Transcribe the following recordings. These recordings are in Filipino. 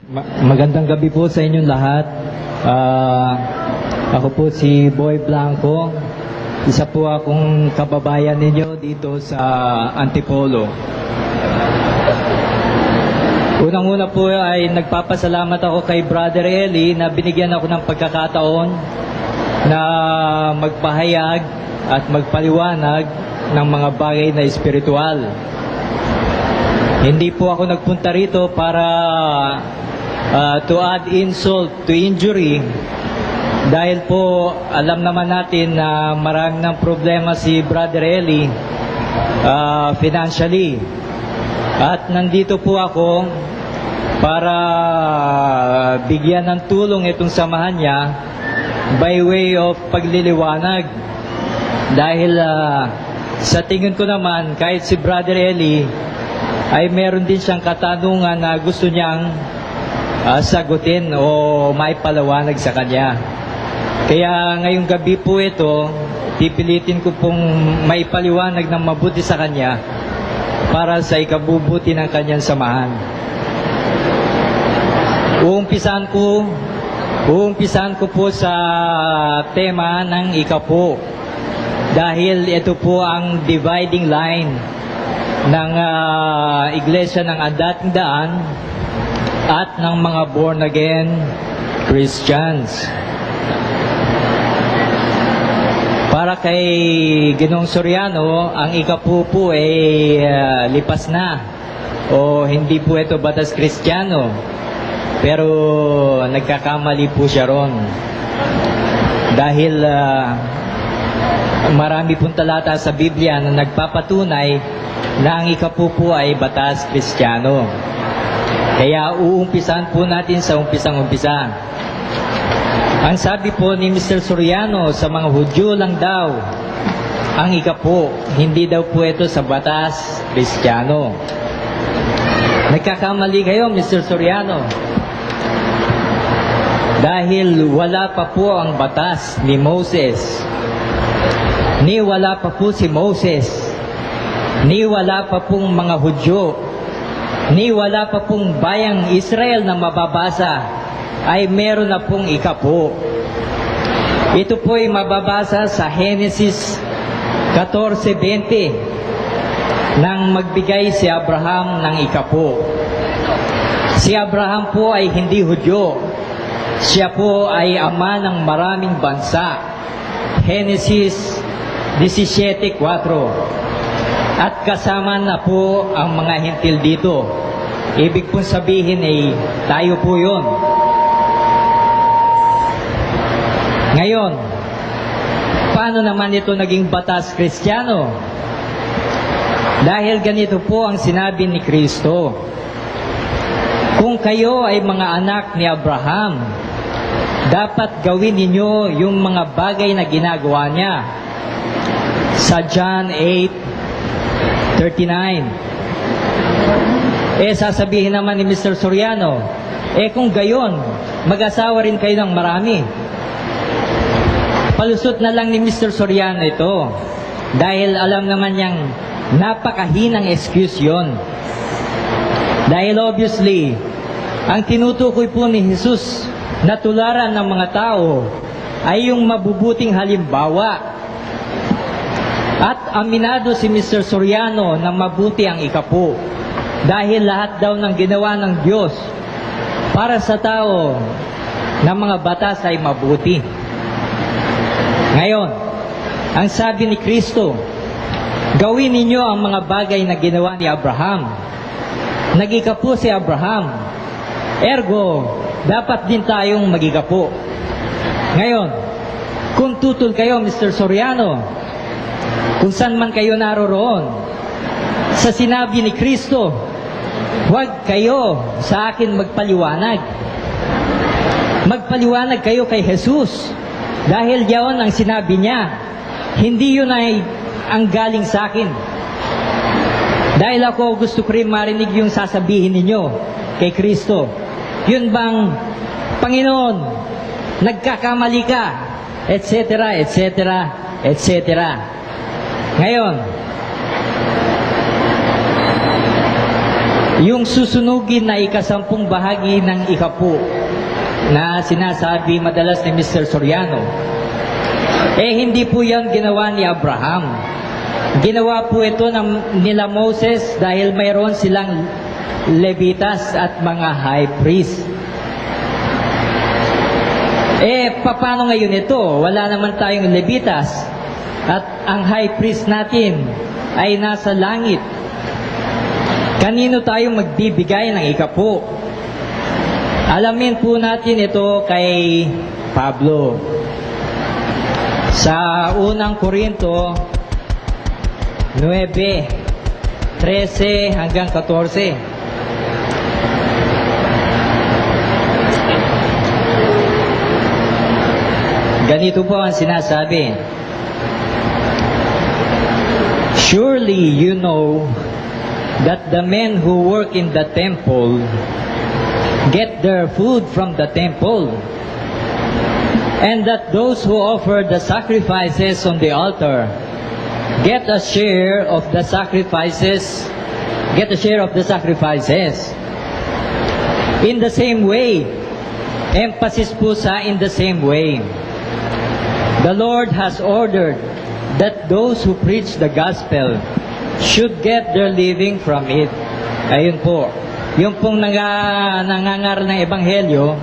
Magandang gabi po sa inyong lahat. Ako po si Boy Blanco. Isa po akong kababayan ninyo dito sa Antipolo. Unang-una po ay nagpapasalamat ako kay Brother Eli na binigyan ako ng pagkakataon na magpahayag at magpaliwanag ng mga bagay na espiritual. Hindi po ako nagpunta rito para to add insult to injury, dahil po alam naman natin na marami ng problema si Brother Eli financially. At nandito po ako para bigyan ng tulong itong samahan niya by way of pagliliwanag. Dahil sa tingin ko naman, kahit si Brother Eli ay meron din siyang katanungan na gusto niyang sagutin o maipalawanag sa kanya. Kaya ngayong gabi po ito, pipilitin ko pong maipaliwanag ng mabuti sa kanya para sa ikabubuti ng kanyang samahan. Uumpisan ko po sa tema ng ikapo, dahil ito po ang dividing line ng iglesia ng Dating Daan at ng mga born-again Christians. Para kay Ginoong Soriano, ang ikapo po ay lipas na o hindi po ito batas Kristiyano, pero nagkakamali po siya ron. Dahil marami pong talata sa Biblia na nagpapatunay na ang ikapo po ay batas Kristiyano. Kaya uumpisan po natin sa umpisang-umpisa. Ang sabi po ni Mr. Soriano, sa mga Hudyo lang daw ang ikapo, hindi daw po ito sa batas Kristiyano. Nagkakamali kayo, Mr. Soriano. Dahil wala pa po ang batas ni Moses. Ni wala pa po si Moses. Ni wala pa pong mga Hudyo. Ni wala pa pong bayang Israel na mababasa, ay meron na pong ikapo. Ito po ay mababasa sa Genesis 14:20, nang magbigay si Abraham ng ikapo. Si Abraham po ay hindi Hudyo. Siya po ay ama ng maraming bansa. Genesis 17:4. At kasama na po ang mga Hentil dito. Ibig pong sabihin ay tayo po yun. Ngayon, paano naman ito naging batas Kristiyano? Dahil ganito po ang sinabi ni Kristo. Kung kayo ay mga anak ni Abraham, dapat gawin ninyo yung mga bagay na ginagawa niya. Sa John 8:39. Sasabihin naman ni Mr. Soriano, kung gayon, mag-asawa rin kayo ng marami. Palusot na lang ni Mr. Soriano ito, dahil alam naman niyang napakahinang excuse yun. Dahil obviously, ang tinutukoy po ni Jesus na tularan ng mga tao ay yung mabubuting halimbawa. At aminado si Mr. Soriano na mabuti ang ikapo, dahil lahat daw ng ginawa ng Diyos para sa tao ng mga batas ay mabuti. Ngayon, ang sabi ni Kristo, gawin ninyo ang mga bagay na ginawa ni Abraham. Nagikapo si Abraham. Ergo, dapat din tayong magikapo. Ngayon, kung tutol kayo, Mr. Soriano, kung saan man kayo naroroon, sa sinabi ni Kristo, huwag kayo sa akin magpaliwanag. Magpaliwanag kayo kay Jesus. Dahil yaon ang sinabi niya. Hindi yun ay ang galing sa akin. Dahil ako gusto ko rin marinig yung sasabihin ninyo kay Kristo. Yun bang, Panginoon, nagkakamali ka, etc., etc., etc. Ngayon, Yung susunugin na ikasampung bahagi ng ikapu na sinasabi madalas ni Mr. Soriano, hindi po yan ginawa ni Abraham. Ginawa po ito nila Moses dahil mayroon silang Levitas at mga high priest. Paano ngayon ito? Wala naman tayong Levitas at ang high priest natin ay nasa langit. Kanino tayo magbibigay ng ikapu? Alamin po natin ito kay Pablo. Sa unang Korinto 9:13 hanggang 14. Ganito po ang sinasabi. Surely you know that the men who work in the temple get their food from the temple, and that those who offer the sacrifices on the altar get a share of the sacrifices. In the same way, emphasis po sa in the same way, the Lord has ordered that those who preach the gospel should get their living from it. Ayun po. Yung pong nangangaral ng ebanghelyo,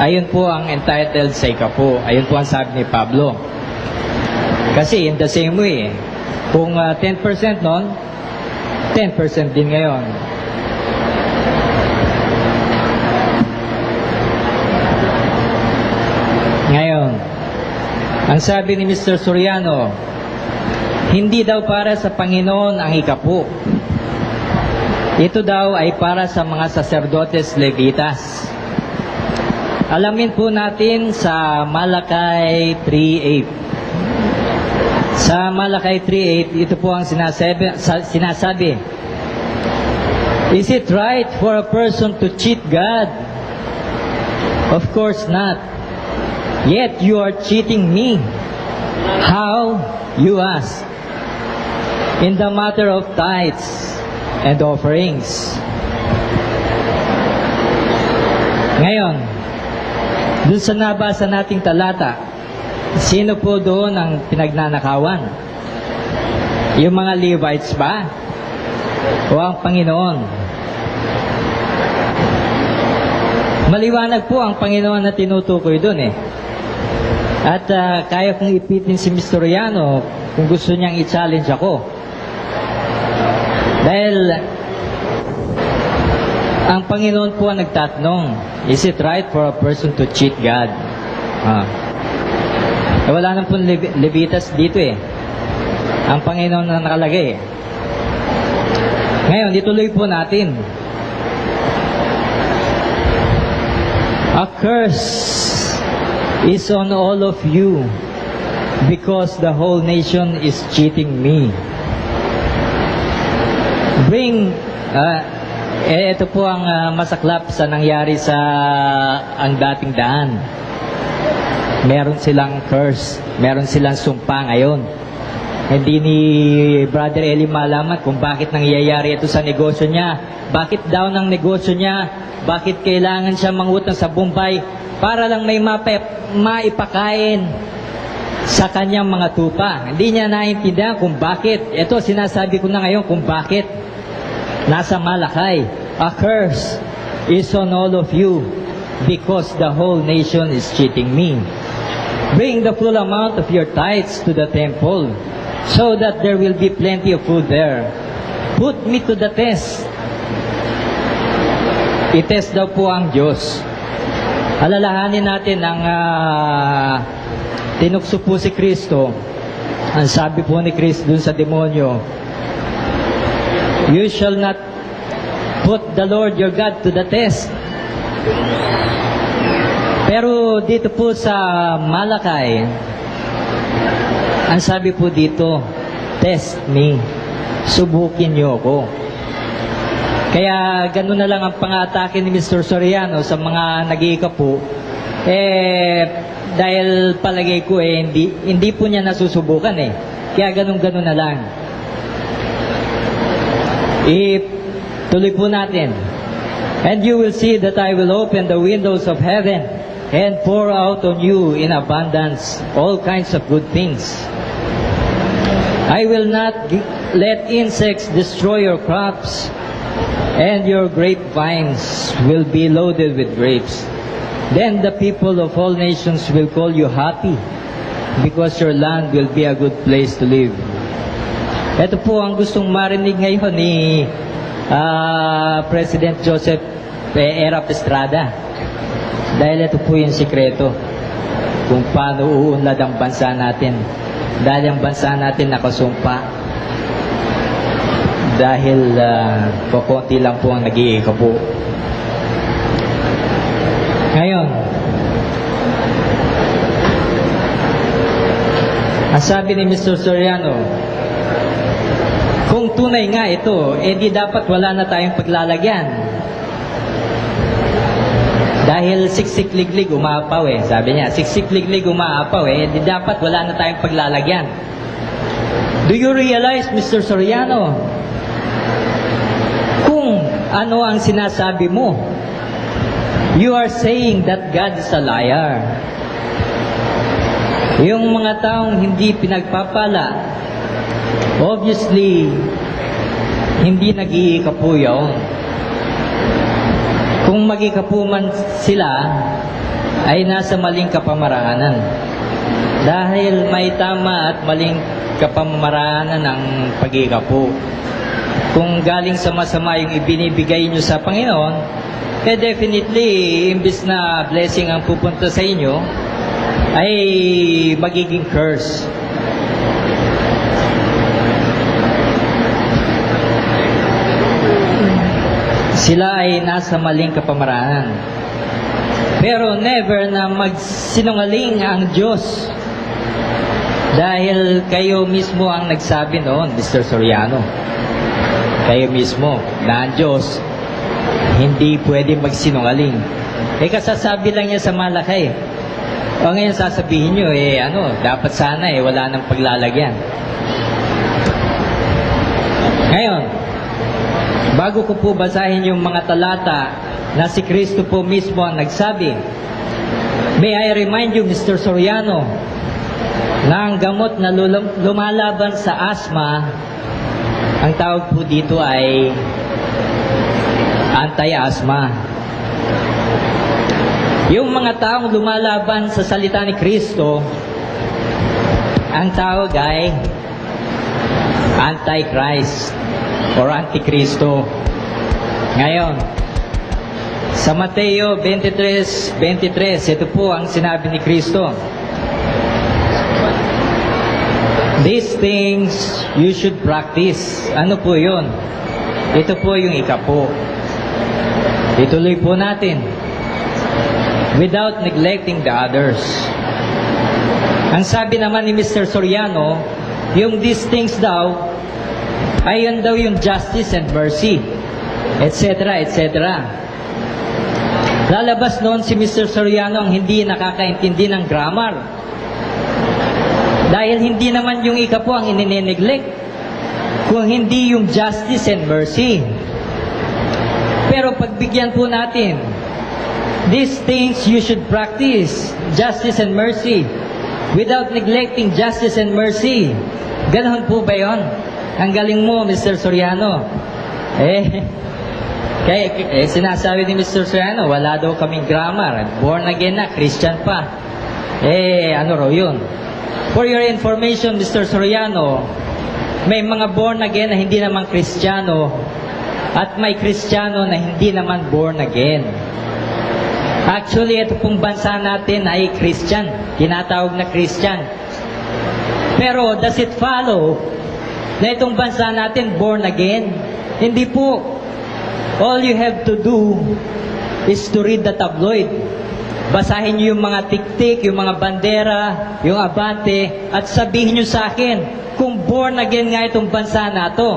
ayun po ang entitled sa ikapu. Ayun po ang sabi ni Pablo. Kasi in the same way, kung 10% nun, 10% din ngayon. Ngayon, ang sabi ni Mr. Soriano, hindi daw para sa Panginoon ang ikapu. Ito daw ay para sa mga saserdotes Levitas. Alamin po natin sa Malakay 3:8. Sa Malakay 3:8, ito po ang sinasabi. Is it right for a person to cheat God? Of course not. Yet you are cheating me. How? You ask. In the matter of tithes and offerings. Ngayon, dun sa nabasa nating talata, sino po doon ang pinagnanakawan? Yung mga Levites ba? O ang Panginoon? Maliwanag po ang Panginoon na tinutukoy doon At kaya kong ipitin si Mr. Soriano kung gusto niyang i-challenge ako. Dahil ang Panginoon po ang nagtatanong, is it right for a person to cheat God? Wala nang pong Levitas dito Ang Panginoon na nakalagay Ngayon, ituloy po natin. A curse is on all of you because the whole nation is cheating me. Ito po ang masaklap sa nangyari sa ang dating daan. Meron silang curse, meron silang sumpa ngayon. Hindi ni Brother Eli malaman kung bakit nangyayari ito sa negosyo niya. Bakit daw ng negosyo niya? Bakit kailangan siya mangutang sa Bombay para lang may maipakain sa kanyang mga tupa? Hindi niya naintindihan kung bakit. Ito, sinasabi ko na ngayon kung bakit. Nasa Malakay, a curse is on all of you because the whole nation is cheating me. Bring the full amount of your tithes to the temple so that there will be plenty of food there. Put me to the test. I-test daw po ang Diyos. Alalahanin natin ang tinukso po si Kristo. Ang sabi po ni Kristo dun sa demonyo, you shall not put the Lord your God to the test. Pero dito po sa Malakay, ang sabi po dito, test me. Subukin niyo ako. Kaya ganun na lang ang pang-atake ni Mr. Soriano sa mga nag-iikapu. Dahil palagay ko hindi po niya nasusubukan Kaya ganun na lang. Tuloy po natin. And you will see that I will open the windows of heaven and pour out on you in abundance all kinds of good things. I will not let insects destroy your crops, and your grapevines will be loaded with grapes. Then the people of all nations will call you happy, because your land will be a good place to live. Ito po ang gustong marinig ngayon ni President Joseph Erap Estrada. Dahil ito po yung sikreto kung paano uunlad ang bansa natin. Dahil ang bansa natin nakasumpa. Dahil kukunti lang po ang nag-iikapo. Ngayon, ang sabi ni Mr. Soriano, kung tunay nga ito, di dapat wala na tayong paglalagyan. Dahil siksik-liglig umaapaw sabi niya, siksik-liglig umaapaw di dapat wala na tayong paglalagyan. Do you realize, Mr. Soriano, kung ano ang sinasabi mo? You are saying that God is a liar. Yung mga taong hindi pinagpapala, obviously, hindi nag-iikapo yun. Kung mag-ikapo man sila, ay nasa maling kapamaraanan. Dahil may tama at maling kapamaraanan ng pag-ikapo. Kung galing sa masama yung ibinibigay nyo sa Panginoon, definitely, imbis na blessing ang pupunta sa inyo, ay magiging curse. Sila ay nasa maling kapamaraanan. Pero never na magsinungaling ang Diyos. Dahil kayo mismo ang nagsabi noon, Mr. Soriano. Kayo mismo na ang Diyos hindi pwede magsinungaling. Kasasabi lang niya sa Malakay. O ngayon sasabihin nyo, dapat sana wala nang paglalagyan. Ngayon, bago ko po basahin yung mga talata na si Kristo po mismo ang nagsabi, may I remind you, Mr. Soriano, na ang gamot na lumalaban sa asthma, ang tawag po dito ay anti-asthma. Yung mga taong lumalaban sa salita ni Kristo, ang tawag ay Antichrist or Antikristo. Ngayon, sa Mateo 23:23, ito po ang sinabi ni Kristo. These things you should practice. Ano po yun? Ito po yung ikapo. Ituloy po natin. Without neglecting the others. Ang sabi naman ni Mr. Soriano, yung these things daw, ay yun daw yung justice and mercy, etc., etc. Lalabas noon si Mr. Soriano ang hindi nakakaintindi ng grammar. Dahil hindi naman yung ikapo ang inineglect, kung hindi yung justice and mercy. Pero pagbigyan po natin, these things you should practice, justice and mercy, without neglecting justice and mercy. Ganon po ba yun? Ang galing mo, Mr. Soriano. Sinasabi ni Mr. Soriano, wala daw kaming grammar. Born again na, Christian pa. Ano raw yun? For your information, Mr. Soriano, may mga born again na hindi naman Kristiyano at may Kristiyano na hindi naman born again. Actually, ito pong bansa natin ay Christian. Tinatawag na Christian. Pero does it follow na itong bansa natin born again? Hindi po. All you have to do is to read the tabloid. Basahin niyo yung mga tiktik, yung mga bandera, yung abante, at sabihin niyo sa akin kung born again nga itong bansa na to.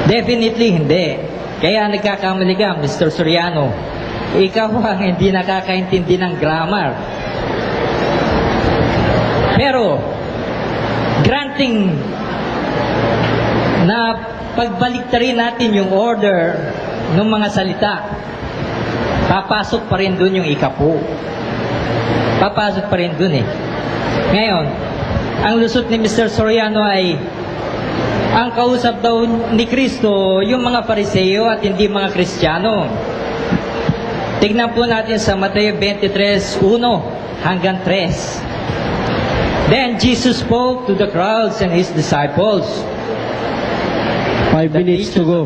Definitely hindi. Kaya nagkakamali ka, Mr. Soriano. Ikaw ang hindi nakakaintindi ng grammar. Pero, granting na pagbaliktarin natin yung order ng mga salita, papasok pa rin dun yung ikapo. Papasok pa rin dun eh. Ngayon, ang lusot ni Mr. Soriano ay ang kausap daw ni Kristo yung mga Pariseo at hindi mga Kristiyano. Tignan po natin sa Mateo 23:1 hanggang 3. Then Jesus spoke to the crowds and his disciples. 5 minutes to go.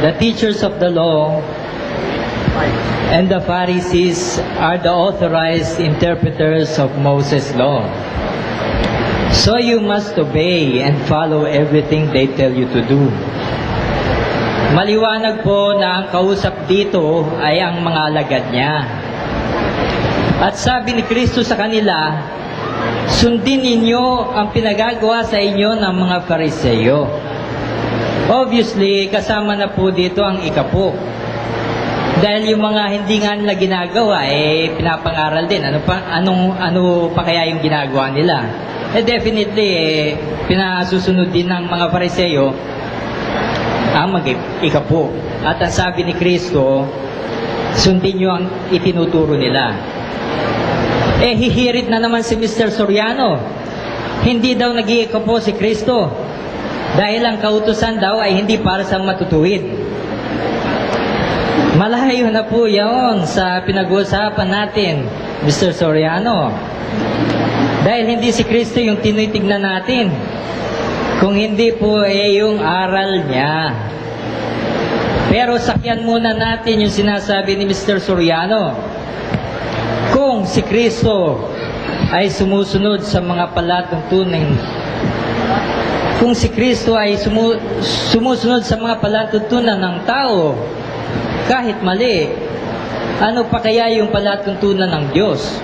The teachers of the law and the Pharisees are the authorized interpreters of Moses' law. So you must obey and follow everything they tell you to do. Maliwanag po na ang kausap dito ay ang mga alagad niya. At sabi ni Kristo sa kanila, sundin ninyo ang pinagagawa sa inyo ng mga Fariseo. Obviously, kasama na po dito ang ikapo. Dahil yung mga hindi nga nila ginagawa, pinapangaral din. Ano pa kaya yung ginagawa nila? Definitely, pinasusunod din ng mga Fariseo ang mag-ikapo. At ang sabi ni Kristo, sundin nyo ang itinuturo nila. Hihirit na naman si Mr. Soriano. Hindi daw nag-iikapo si Kristo. Dahil ang kautusan daw ay hindi para sa matutuwid. Malayo na po yaon sa pinag-uusapan natin, Mr. Soriano. Dahil hindi si Kristo yung tinitignan natin. Kung hindi po yung aral niya. Pero sakyan muna natin yung sinasabi ni Mr. Soriano. Kung si Kristo ay sumusunod sa mga palatuntunan, kung si Kristo ay sumusunod sa mga palatuntunan ng tao, kahit mali, ano pa kaya yung palatuntunan ng Diyos?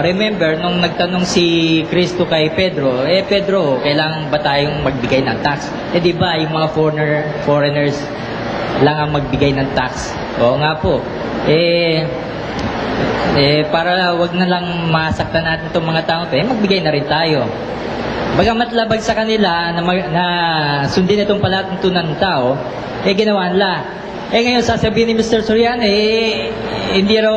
Remember, nung nagtanong si Kristo kay Pedro, Pedro, kailangan ba tayong magbigay ng tax? Di ba, yung mga foreigners lang ang magbigay ng tax? Oo nga po. Para wag na lang masaktan natin itong mga tao, magbigay na rin tayo. Bagamat labag sa kanila na sundin itong palatuntunan ng tao, ginawa nila. Ngayon sasabihin ni Mr. Soriano, hindi raw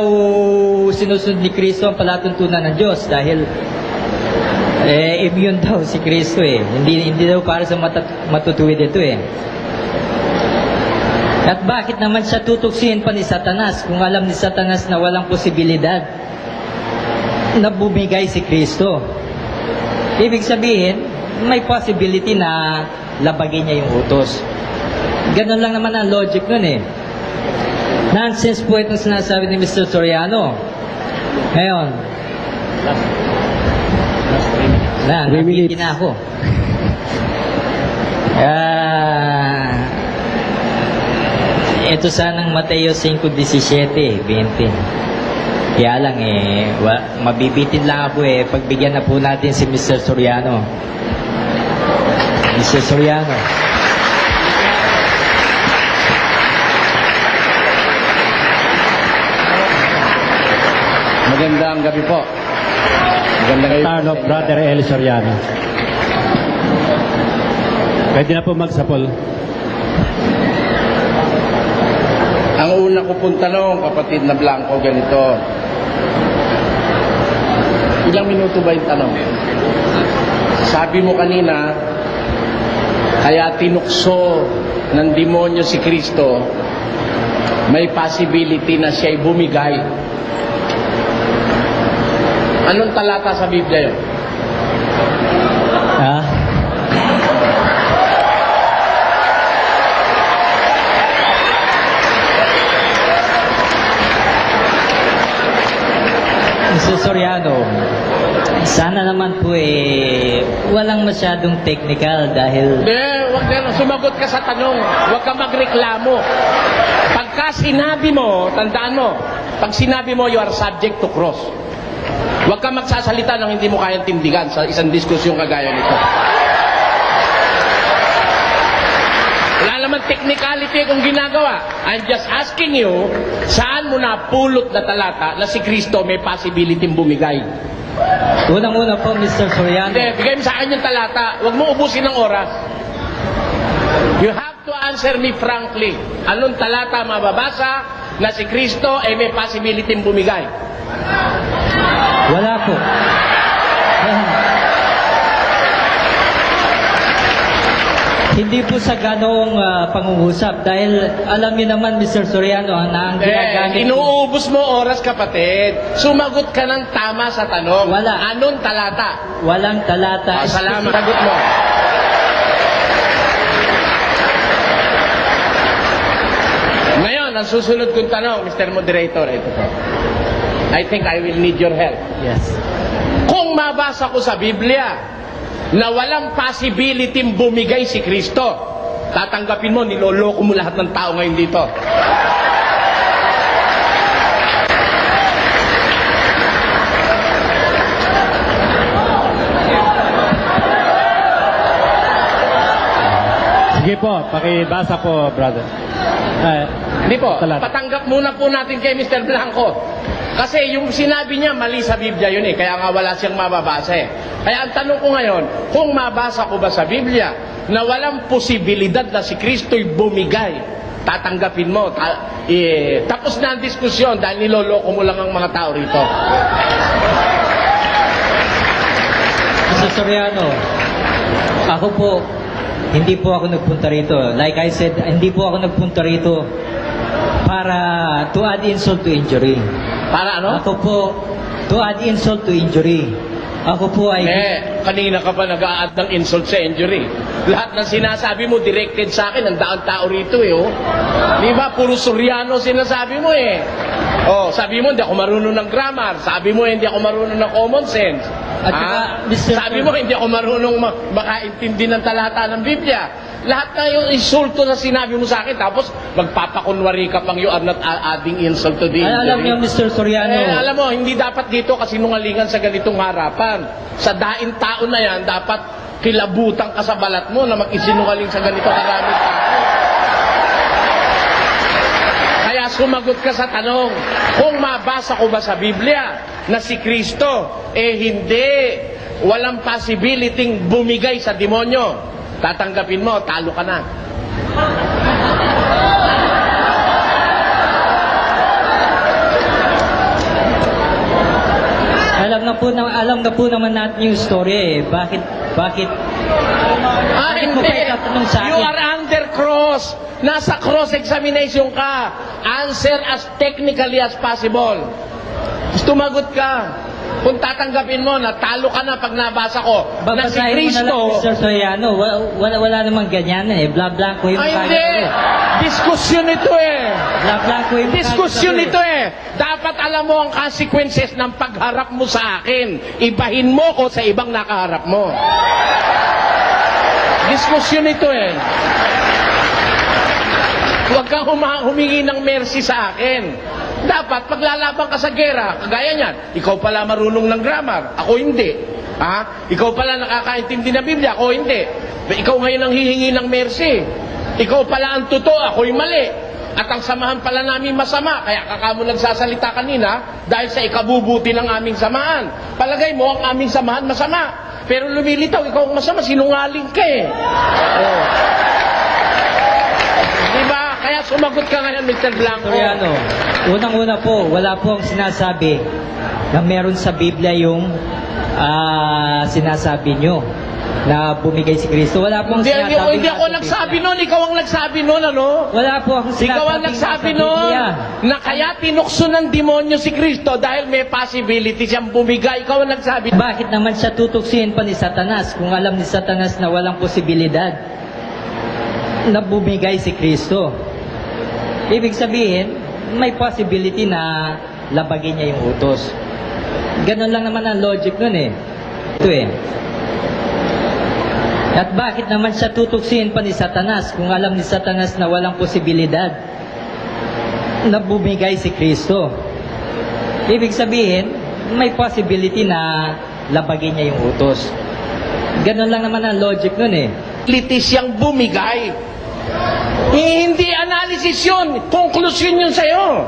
sinusunod ni Kristo ang palatuntunan ng Diyos dahil immune daw si Kristo Hindi daw para sa matutuwid ito At bakit naman siya tutuksin pa ni Satanas kung alam ni Satanas na walang posibilidad na bumigay si Kristo? Ibig sabihin, may possibility na labagin niya yung utos. Ganun lang naman ang logic nun Nonsense po itong sinasabi ni Mr. Soriano. Ngayon, nabitin na ako. Ito sanang Mateo 5:17, 20. Kaya lang mabibitin lang ako pagbigyan na po natin si Mr. Soriano. Mr. Soriano. Magandang gabi po. Magandang gabi. Tarno, Brother Eli Soriano. Pwede na po magsapol. Ang una ko pong tanong, kapatid na Blanco, ganito. Ilang minuto ba yung tanong? Sabi mo kanina, kaya tinukso ng demonyo si Kristo, may possibility na siya'y bumigay. Anong talata sa Biblia yun? Mr. Soriano, sana naman po walang masyadong technical dahil... Huwag na, sumagot ka sa tanong. Huwag ka magreklamo. Pagka sinabi mo, tandaan mo, pag sinabi mo, you are subject to cross. Huwag ka magsasalita nang hindi mo kayang tindigan sa isang diskusyon kagaya nito. Wala naman technicality kung ginagawa. I'm just asking you, saan mo na pulot na talata na si Kristo may possibility bumigay? Unang-una po, Mr. Soriano. Hindi, bigay mo sa akin yung talata. Huwag mo ubusin ng oras. You have to answer me frankly. Anong talata mababasa na si Kristo ay may possibility bumigay? Wala po. Hindi po sa ganong pangungusap dahil alam niyo naman, Mr. Soriano, na ang ginagamit po. Inuubos mo oras, kapatid. Sumagot ka ng tama sa tanong. Wala. Anong talata? Walang talata. Salamat. Sagot mo. Ngayon, ang susunod kong tanong, Mr. Moderator, ito po. I think I will need your help. Yes. Kung mabasa ko sa Biblia na walang possibility bumigay si Kristo, tatanggapin mo, niloloko mo lahat ng tao ngayon dito. Sige po, pakibasa po, brother. Hindi po, Talata. patanggap muna po natin kay Mr. Blanco. Kasi yung sinabi niya, mali sa Biblia yun eh. Kaya nga wala siyang mababasa eh. Kaya ang tanong ko ngayon, kung mabasa ko ba sa Biblia na walang posibilidad na si Kristo'y bumigay, tatanggapin mo. Tapos na ang diskusyon dahil niloloko mo lang ang mga tao rito. Mr. Soriano, ako po, hindi po ako nagpunta rito. Like I said, hindi po ako nagpunta rito para to add insult to injury. Para ano? Ako po, to add insult to injury. Ako po ay... Kanina ka pa nag-a-add ng insult sa injury. Lahat ng sinasabi mo directed sa akin, ang daang tao rito eh, oh. Di ba? Puro Soriano sinasabi mo eh. Oh, sabi mo, hindi ako marunong ng grammar. Sabi mo, hindi ako marunong ng common sense. At saka, Mr. Sabi mo, hindi ako marunong makaintindi ng talata ng Biblia. Lahat na yung insulto na sinabi mo sa akin, tapos magpapakunwari ka pang you are not adding insult to the injury. Alam niyo, Mr. Soriano. Alam mo, hindi dapat dito kasinungalingan sa ganitong harapan. Sa daing tao na yan, dapat kilabutan ka sa balat mo na mag-isinungaling sa ganito karaming tao. Kaya sumagot ka sa tanong, kung mabasa ko ba sa Biblia na si Kristo, hindi, walang possibility bumigay sa demonyo, tatanggapin mo, talo ka na. Alam na po naman natin yung story eh. Bakit mo Hindi. pa itatanong sa akin? You are under cross. Nasa cross examination ka. Answer as technically as possible. Tumagot ka. Kung tatanggapin mo, natalo ka na pag nabasa ko na si Babasahin mo na lang, Kristo. Mr. Soriano. Wala namang ganyan eh. Bla-blanco yung Ay, kaya hindi. ko eh. Diskusyon ito eh. Bla-blanco yung Diskusyon kaya ko ito eh. Dapat alam mo ang consequences ng pagharap mo sa akin. Ibahin mo ko sa ibang nakaharap mo. Diskusyon ito eh. Huwag kang humingi ng mercy sa akin. Dapat, paglalaban ka sa gera, kagaya niyan, ikaw pala marunong ng grammar, ako hindi. Ha? Ikaw pala nakakaintindi ng Biblia, ako hindi. Ikaw ngayon ang hihingi ng mercy. Ikaw pala ang totoo, ako'y mali. At ang samahan pala namin masama, kaya kakamo nagsasalita kanina dahil sa ikabubuti ng aming samahan. Palagay mo, ang aming samahan masama. Pero lumilitaw, ikaw ang masama, sinungaling ka eh. Oh. Diba? Kaya sumagot ka ngayon, Mr. Blanco. Soriano, unang-una po, wala po ang sinasabi na meron sa Biblia yung sinasabi nyo na bumigay si Kristo. Wala po ang sinasabi. Hindi ako nagsabi nun. Ikaw ang nagsabi nun, ano? Wala po akong sinasabi. Ikaw ang nagsabi nun na kaya tinukso ng demonyo si Kristo dahil may possibility siyang bumigay. Ikaw ang nagsabi. Bakit naman siya tutuksin pa ni Satanas kung alam ni Satanas na walang posibilidad na bumigay si Kristo? Ibig sabihin, may possibility na labagin niya yung utos. Ganun lang naman ang logic nun eh. Ito eh. At bakit naman siya tutuksin pa ni Satanas kung alam ni Satanas na walang posibilidad na bumigay si Kristo? Ibig sabihin, may possibility na labagin niya yung utos. Ganun lang naman ang logic nun eh. Litis siyang bumigay. Hindi analysis yun. Conclusion yun sa'yo.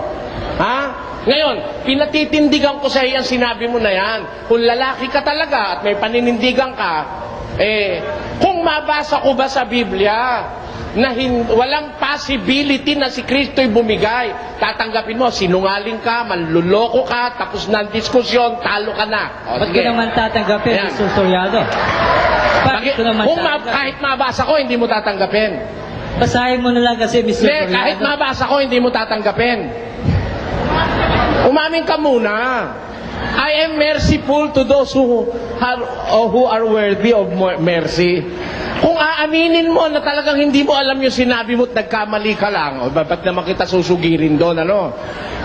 Ha? Ngayon, pinatitindigan ko sa iyo ang sinabi mo na yan. Kung lalaki ka talaga at may paninindigan ka, kung mabasa ko ba sa Biblia na walang possibility na si Kristo'y bumigay, tatanggapin mo, sinungaling ka, manluloko ka, tapos na ang diskusyon, talo ka na. O, Ba't ko sige. naman tatanggapin, Ayan. Mr. Soriano? Bakit ko naman tatanggapin? Kahit mabasa ko, hindi mo tatanggapin. Basahin mo na lang kasi, Mr. Hindi, Soriano. kahit mabasa ko, hindi mo tatanggapin. Umamin ka muna. I am merciful to those who are worthy of mercy. Kung aaminin mo na talagang hindi mo alam yung sinabi mo at nagkamali ka lang, o ba't naman kita susugirin doon, ano?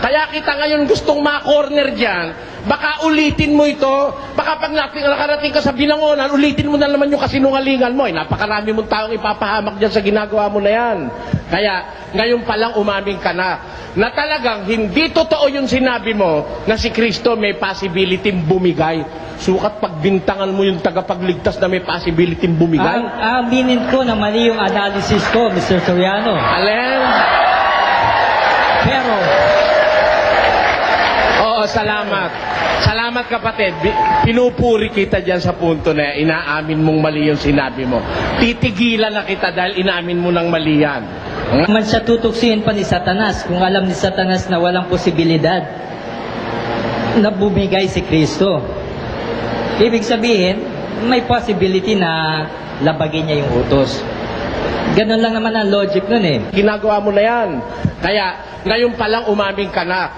Kaya kita ngayon gustong ma-corner dyan, baka ulitin mo ito, baka pag nakarating ka sa binangonan, ulitin mo na naman yung kasinungalingan mo. Napakarami mong taong ipapahamak dyan sa ginagawa mo na yan. Kaya ngayon pa lang umamin ka na talagang hindi totoo yung sinabi mo na si Kristo may possibility bumigay. Sukat pagbintangan mo yung tagapagligtas na may possibility bumigay. Aminin ko na mali yung analysis ko, Mr. Soriano. Alin? Pero, Oo, salamat. Salamat kapatid. Pinupuri kita dyan sa punto na inaamin mong mali yung sinabi mo. Titigilan na kita dahil inaamin mo ng mali yan. man siya tutuksiin pa ni Satanas kung alam ni Satanas na walang posibilidad na bumigay si Kristo. Ibig sabihin, may possibility na labagin niya yung utos. Ganun lang naman ang logic nun eh. Ginagawa mo na yan. Kaya ngayon pa lang umamin ka na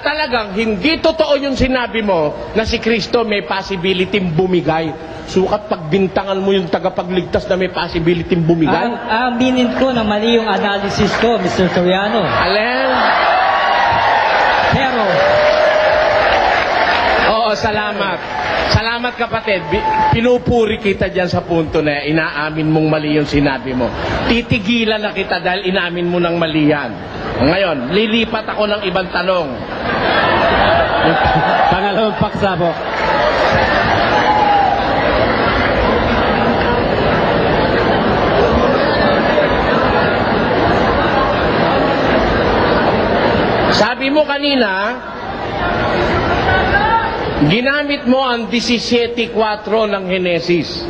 talagang hindi totoo yung sinabi mo na si Kristo may possibility bumigay. Sukat pagbintangan mo yung tagapagligtas na may possibility bumigay. Aminin ko na mali yung analysis ko, Mr. Soriano. Alin? Pero, Oo, salamat. Salamat kapatid. Pinupuri kita dyan sa punto na inaamin mong mali yung sinabi mo. Titigilan na kita dahil inaamin mo ng mali yan. Ngayon, lilipat ako ng ibang tanong. Pangalawang paksa po. Sabi mo kanina, ginamit mo ang 17.4 ng Henesis.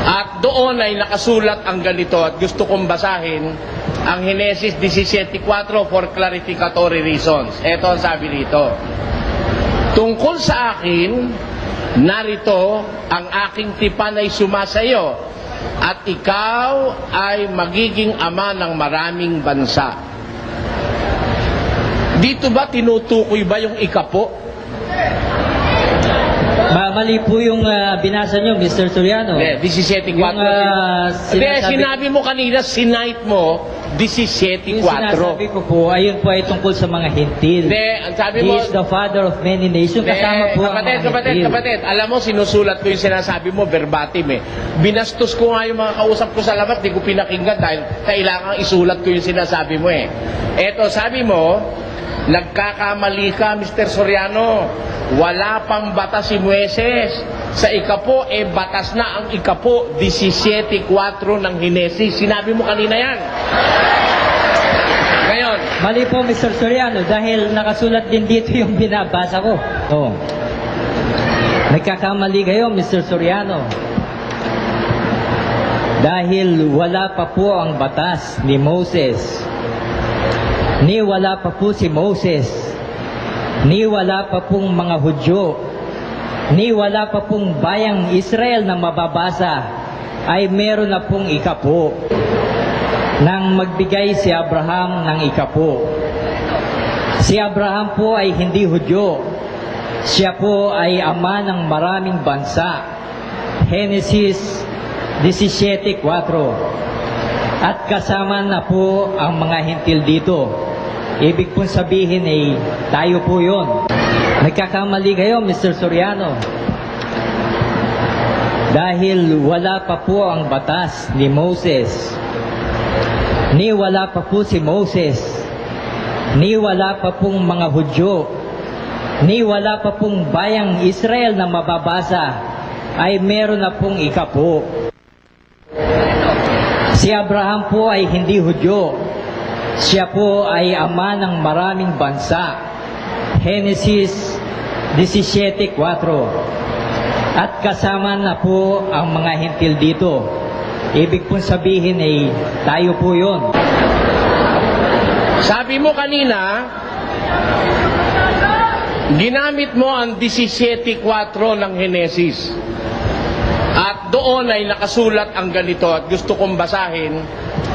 At doon ay nakasulat ang ganito at gusto kong basahin ang Henesis 17.4 for clarificatory reasons. Ito ang sabi dito. Tungkol sa akin, narito ang aking tipan ay sumasayo at ikaw ay magiging ama ng maraming bansa. Dito ba tinutukoy ba yung ikapo? mali po yung binasa nyo, Mr. Soriano. Hindi, 17.4. Yung, Hindi, sinabi mo kanina, sinight mo, 17.4. Yung sinasabi ko po, ayun po ay tungkol sa mga hintil. Hindi, ang sabi He mo... is the father of many nations. Kasama po ang mga hintil. Kapatid, alam mo, sinusulat ko yung sinasabi mo, verbatim eh. Binastos ko nga yung mga kausap ko sa labas, di ko pinakinggan dahil kailangan isulat ko yung sinasabi mo eh. Eto, sabi mo, nagkakamali ka, Mr. Soriano. Wala pang batas si Moises. Sa ikapo, batas na ang ikapo, 17.4 ng Henesis. Sinabi mo kanina yan. Ngayon, Mali po, Mr. Soriano, dahil nakasulat din dito yung binabasa ko. Oh. Nagkakamali kayo, Mr. Soriano. Dahil wala pa po ang batas ni Moses. Ni wala pa po si Moses. Ni wala pa pong mga Hudyo. Ni wala pa pong bayang Israel na mababasa, ay meron na pong ikapo nang magbigay si Abraham ng ikapo. Si Abraham po ay hindi Hudyo. Siya po ay ama ng maraming bansa. Genesis 17.4. At kasama na po ang mga hintil dito. Ibig pong sabihin ay tayo po yun. Nagkakamali kayo, Mr. Soriano. Dahil wala pa po ang batas ni Moses. Ni wala pa po si Moses. Ni wala pa pong mga Hudyo. Ni wala pa pong bayang Israel na mababasa, ay meron na pong ikapo. Si Abraham po ay hindi Hudyo. Siya po ay ama ng maraming bansa. Genesis 17:4. At kasama na po ang mga hentil dito. Ibig pong sabihin ay tayo po yun. Sabi mo kanina, ginamit mo ang 17:4 ng Henesis. At doon ay nakasulat ang ganito at gusto kong basahin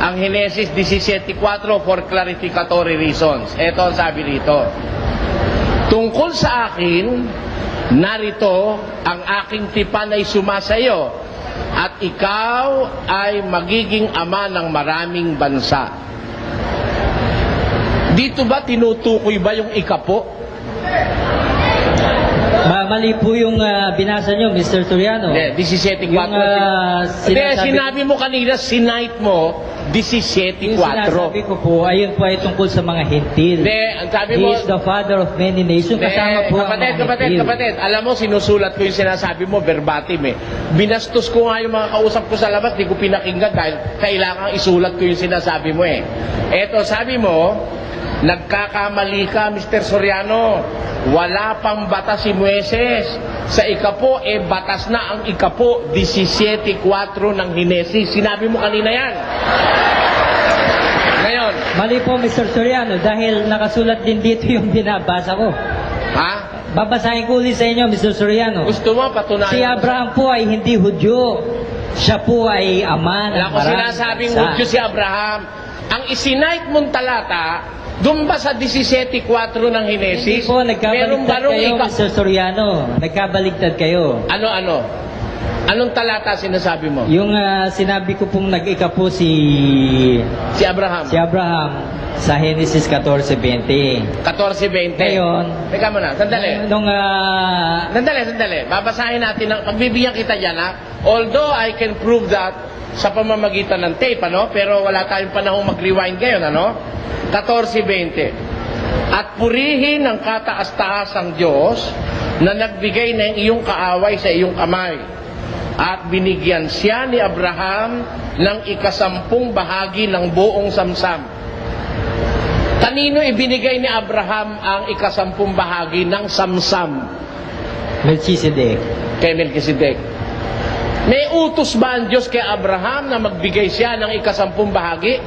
ang Henesis 17:4 for clarificatory reasons. Ito ang sabi rito. Tungkol sa akin, narito ang aking tipan ay sumasayo at ikaw ay magiging ama ng maraming bansa. Dito ba tinutukoy ba yung ikapo? Mali po yung binasa nyo, Mr. Soriano. Hindi, 17:4. Yung Sinabi mo kanina, sinight mo, 17:4. Yung sinasabi ko po, ayun po ay tungkol sa mga hentil. Hindi, ang sabi He mo... is the father of many nations. Kasama po ang mga hentil. Kapatid, alam mo, sinusulat ko yung sinasabi mo, verbatim eh. Binastos ko nga yung mga kausap ko sa labas, di ko pinakinggan dahil kailangan isulat ko yung sinasabi mo eh. Eto, sabi mo, nagkakamali ka, Mr. Soriano. Wala pang batas si Moises. Sa ikapo, batas na ang ikapo, 17:4 ng Henesis. Sinabi mo kanina yan. Ngayon. Mali po, Mr. Soriano, dahil nakasulat din dito yung binabasa ko. Ha? Babasahin ko ulit sa inyo, Mr. Soriano. Gusto mo patunayan? Si Abraham po ay hindi Hudyo. Siya po ay ama ng Wala ko sinasabing Hudyo si Abraham. Ang isinight mong talata, doon ba sa 17:4 ng Henesis? Hindi po, nagkabaligtad kayo, Mr. Soriano. Nagkabaligtad kayo. Ano? Anong talata sinasabi mo? Yung sinabi ko pong nag-ika po si Abraham. Si Abraham sa Genesis 14:20. 14:20. Ngayon, teka muna, sandali. Sandali. Babasahin natin, pagbibigyan kita dyan ha. Although I can prove that sa pamamagitan ng tape, ano? Pero wala tayong panahon mag-rewind ngayon, ano? 14:20. At purihin ng kataas-taasang Diyos na nagbigay ng iyong kaaway sa iyong kamay. At binigyan siya ni Abraham ng 10 bahagi ng buong samsam. Kanino ibinigay ni Abraham ang 10 bahagi ng samsam? Melchizedek. Kay Melchizedek. May utos ba ang Diyos kay Abraham na magbigay siya ng 10 bahagi?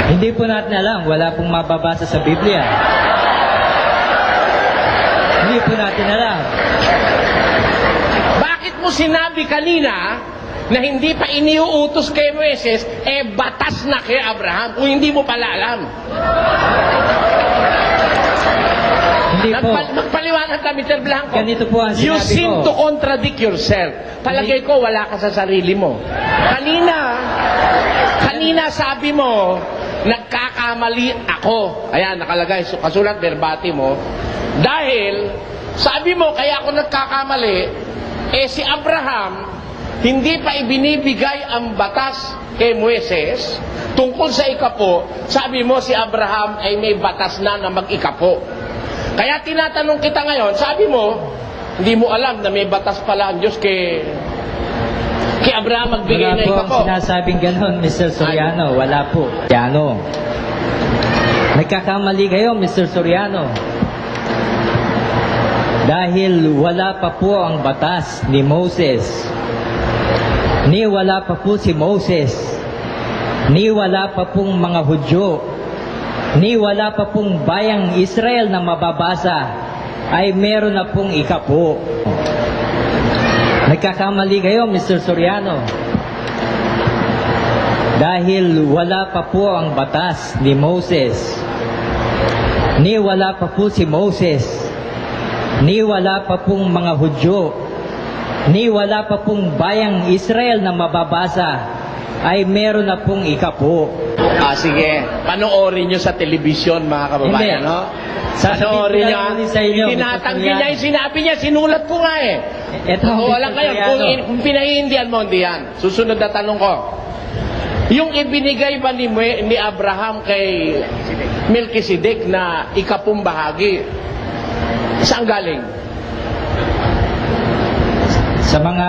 Hindi po natin alam. Wala pong mababasa sa Biblia. Hindi po natin alam. Bakit mo sinabi kanina na hindi pa iniuutos kay Moises, batas na kay Abraham kung hindi mo pala alam? Hindi po. Magpaliwanag ka, Mr. Blanco. Ganito po ang sinabi You seem ko. to contradict yourself. Palagay ko, wala ka sa sarili mo. Kanina sabi mo, nagkakamali ako. Ayan, nakalagay, kasulat verbati mo. Dahil, sabi mo, kaya ako nagkakamali, si Abraham, hindi pa ibinibigay ang batas kay Moises, tungkol sa ikapo, sabi mo si Abraham ay may batas na mag-ikapo. Kaya tinatanong kita ngayon, sabi mo, hindi mo alam na may batas pala ang Diyos kay Abraham magbigay na ikapo. Wala po ang sinasabing ganon, Mr. Soriano. Wala po. Soriano. Nagkakamali kayo, Mr. Soriano. Dahil wala pa po ang batas ni Moses. Ni wala pa po si Moses. Ni wala pa pong mga Hudyo. Ni wala pa pong bayang Israel na mababasa. Ay meron na pong ikapo. Nagkakamali kayo, Mr. Soriano. Dahil wala pa po ang batas ni Moses. Ni wala pa po si Moses. Ni wala pa pong mga Hudyo. Ni wala pa pong bayang Israel na mababasa. Ay meron na pong ikapo. Sige. Panoorin nyo sa telebisyon, mga kababayan, Hindi. no? Sa Panoorin nyo. sa inyo, Tinatanggi Mr. niya yung sinabi niya, sinulat ko nga eh. Eto, Wala Mr. kayo. Soriano. Kung pinahihindihan mo, hindi yan. Susunod na tanong ko. Yung ibinigay ba ni Abraham kay Melchizedek na 10 bahagi, saan galing? Sa mga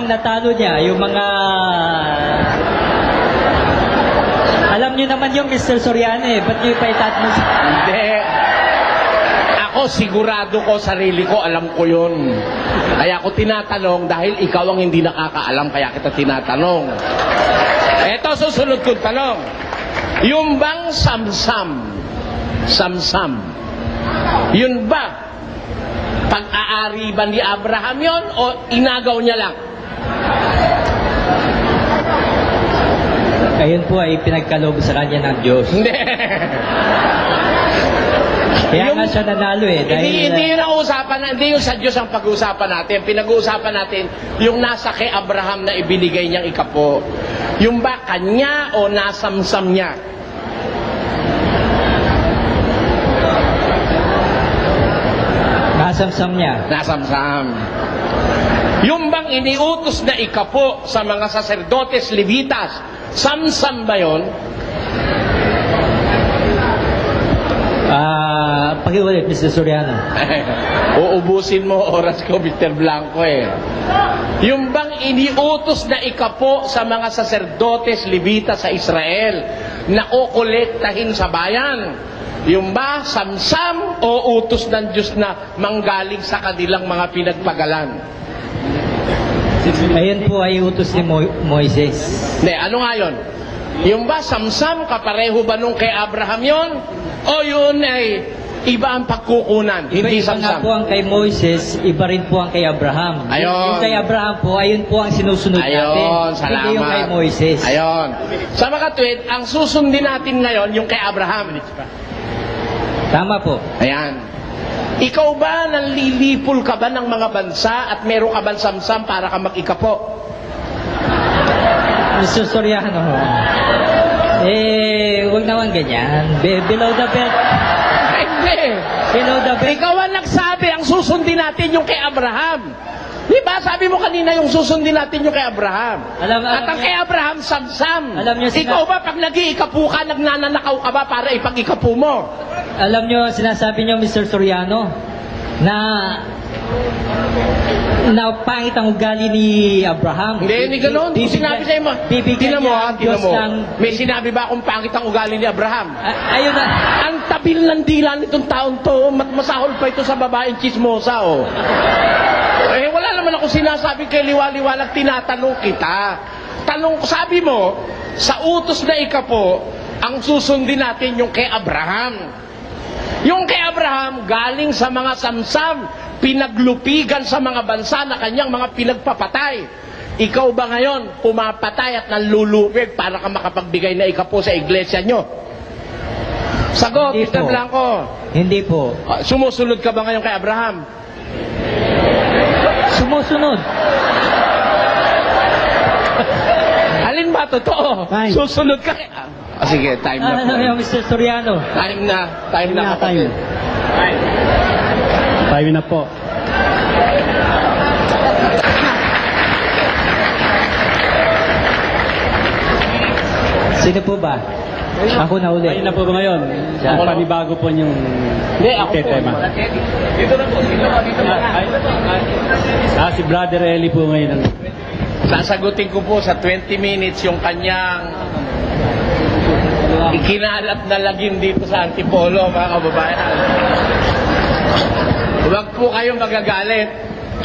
natalo niya, yung mga... Alam niyo naman yung Mr. Soriano eh, ba't niyo ipaitatmo sa... Hindi. Ako, sigurado ko, sarili ko, alam ko yun. Kaya ako tinatanong dahil ikaw ang hindi nakakaalam, kaya kita tinatanong. Eto, susunod kong tanong. Yung bang samsam, yun ba, pag-aari ba ni Abraham yon o inagaw niya lang? Ayun po ay pinagkaloob sa kanya ng Diyos. Hindi. Kaya nga siya nanalo eh. Dahil, Hindi yun ang usapan, hindi yung sa Diyos ang pag-uusapan natin. Pinag-uusapan natin yung nasa kay Abraham na ibinigay niyang ikapo. Yung ba kanya o nasamsam niya? nasamsam niya. Nasamsam. Yung bang iniutos na ikapo sa mga saserdotes Levitas, samsam ba yun? Pakiulit, Mr. Soriano. Uubusin mo oras ko, Mr. Blanco eh. Yung bang iniutos na ikapo sa mga saserdotes Levitas sa Israel na kukolektahin sa bayan, yung ba samsam o utos ng Diyos na manggaling sa kanilang mga pinagpagalan? Ayun po ay utos ni Moises. Hindi, ano nga yun? Yung ba samsam, kapareho ba nung kay Abraham yon? O yun ay iba ang pagkukunan, hindi Iba nga samsam? po ang kay Moises, iba rin po ang kay Abraham. Ayun. Yung kay Abraham po, ayun po ang sinusunod natin. Ayun, salamat. Hindi yung kay Moises. Ayun. Sa mga tweet, ang susundin natin ngayon, yung kay Abraham. Tama po. Ayan. Ikaw ba, nanlilipol ka ba ng mga bansa at meron ka ba samsam para ka mag-ikapo? Mr. Soriano, huwag naman ganyan. Below the belt. Hindi. Below the belt. Ikaw ang nagsabi, ang susundin natin yung kay Abraham. Di ba? Sabi mo kanina yung susundin natin yung kay Abraham. At ang kay Abraham, samsam. Alam niyo, Ikaw ba, pag nag-iikapu ka, nagnanakaw ka ba para ipag-ikapu mo? Alam nyo, sinasabi nyo, Mr. Soriano, na pangit ang ugali ni Abraham. Hindi ganoon. Kung sinabi sa'yo mo, bibigyan tinan mo, niya ang Diyos ng... May sinabi ba akong pangit ang ugali ni Abraham? Ayun na. Ang tabil ng dila nitong taon to, masahol pa ito sa babaeng chismosa, oh. Wala naman ako sinasabi kay liwaliwalag, tinatanong kita. Sabi mo, sa utos na ikapo, ang susundin natin yung kay Abraham. Yung kay Abraham, galing sa mga samsam, pinaglupigan sa mga bansa na kanyang mga pinagpapatay. Ikaw ba ngayon, pumapatay at nanlulupig para ka makapagbigay na ikapo sa iglesia nyo? Sagot, Hindi Mr. po. Blanco. Hindi po. Sumusunod ka ba ngayon kay Abraham? Sumusunod. Alin ba? Totoo. Time. Susunod ka kay... sige, time na po. Ano yung Mr. Soriano? Time na kapatid. Tayo na po. Sino po ba? Ako na uli. Tayo na po ba ngayon? Ako na. Panibago po yung Hindi, ako po. tema. Dito na po. Si Brother Eli po ngayon. Sasagutin ko po sa 20 minutes yung kanyang ikinalat na lagim dito sa Antipolo, mga kababayan. Huwag po kayong magagalit.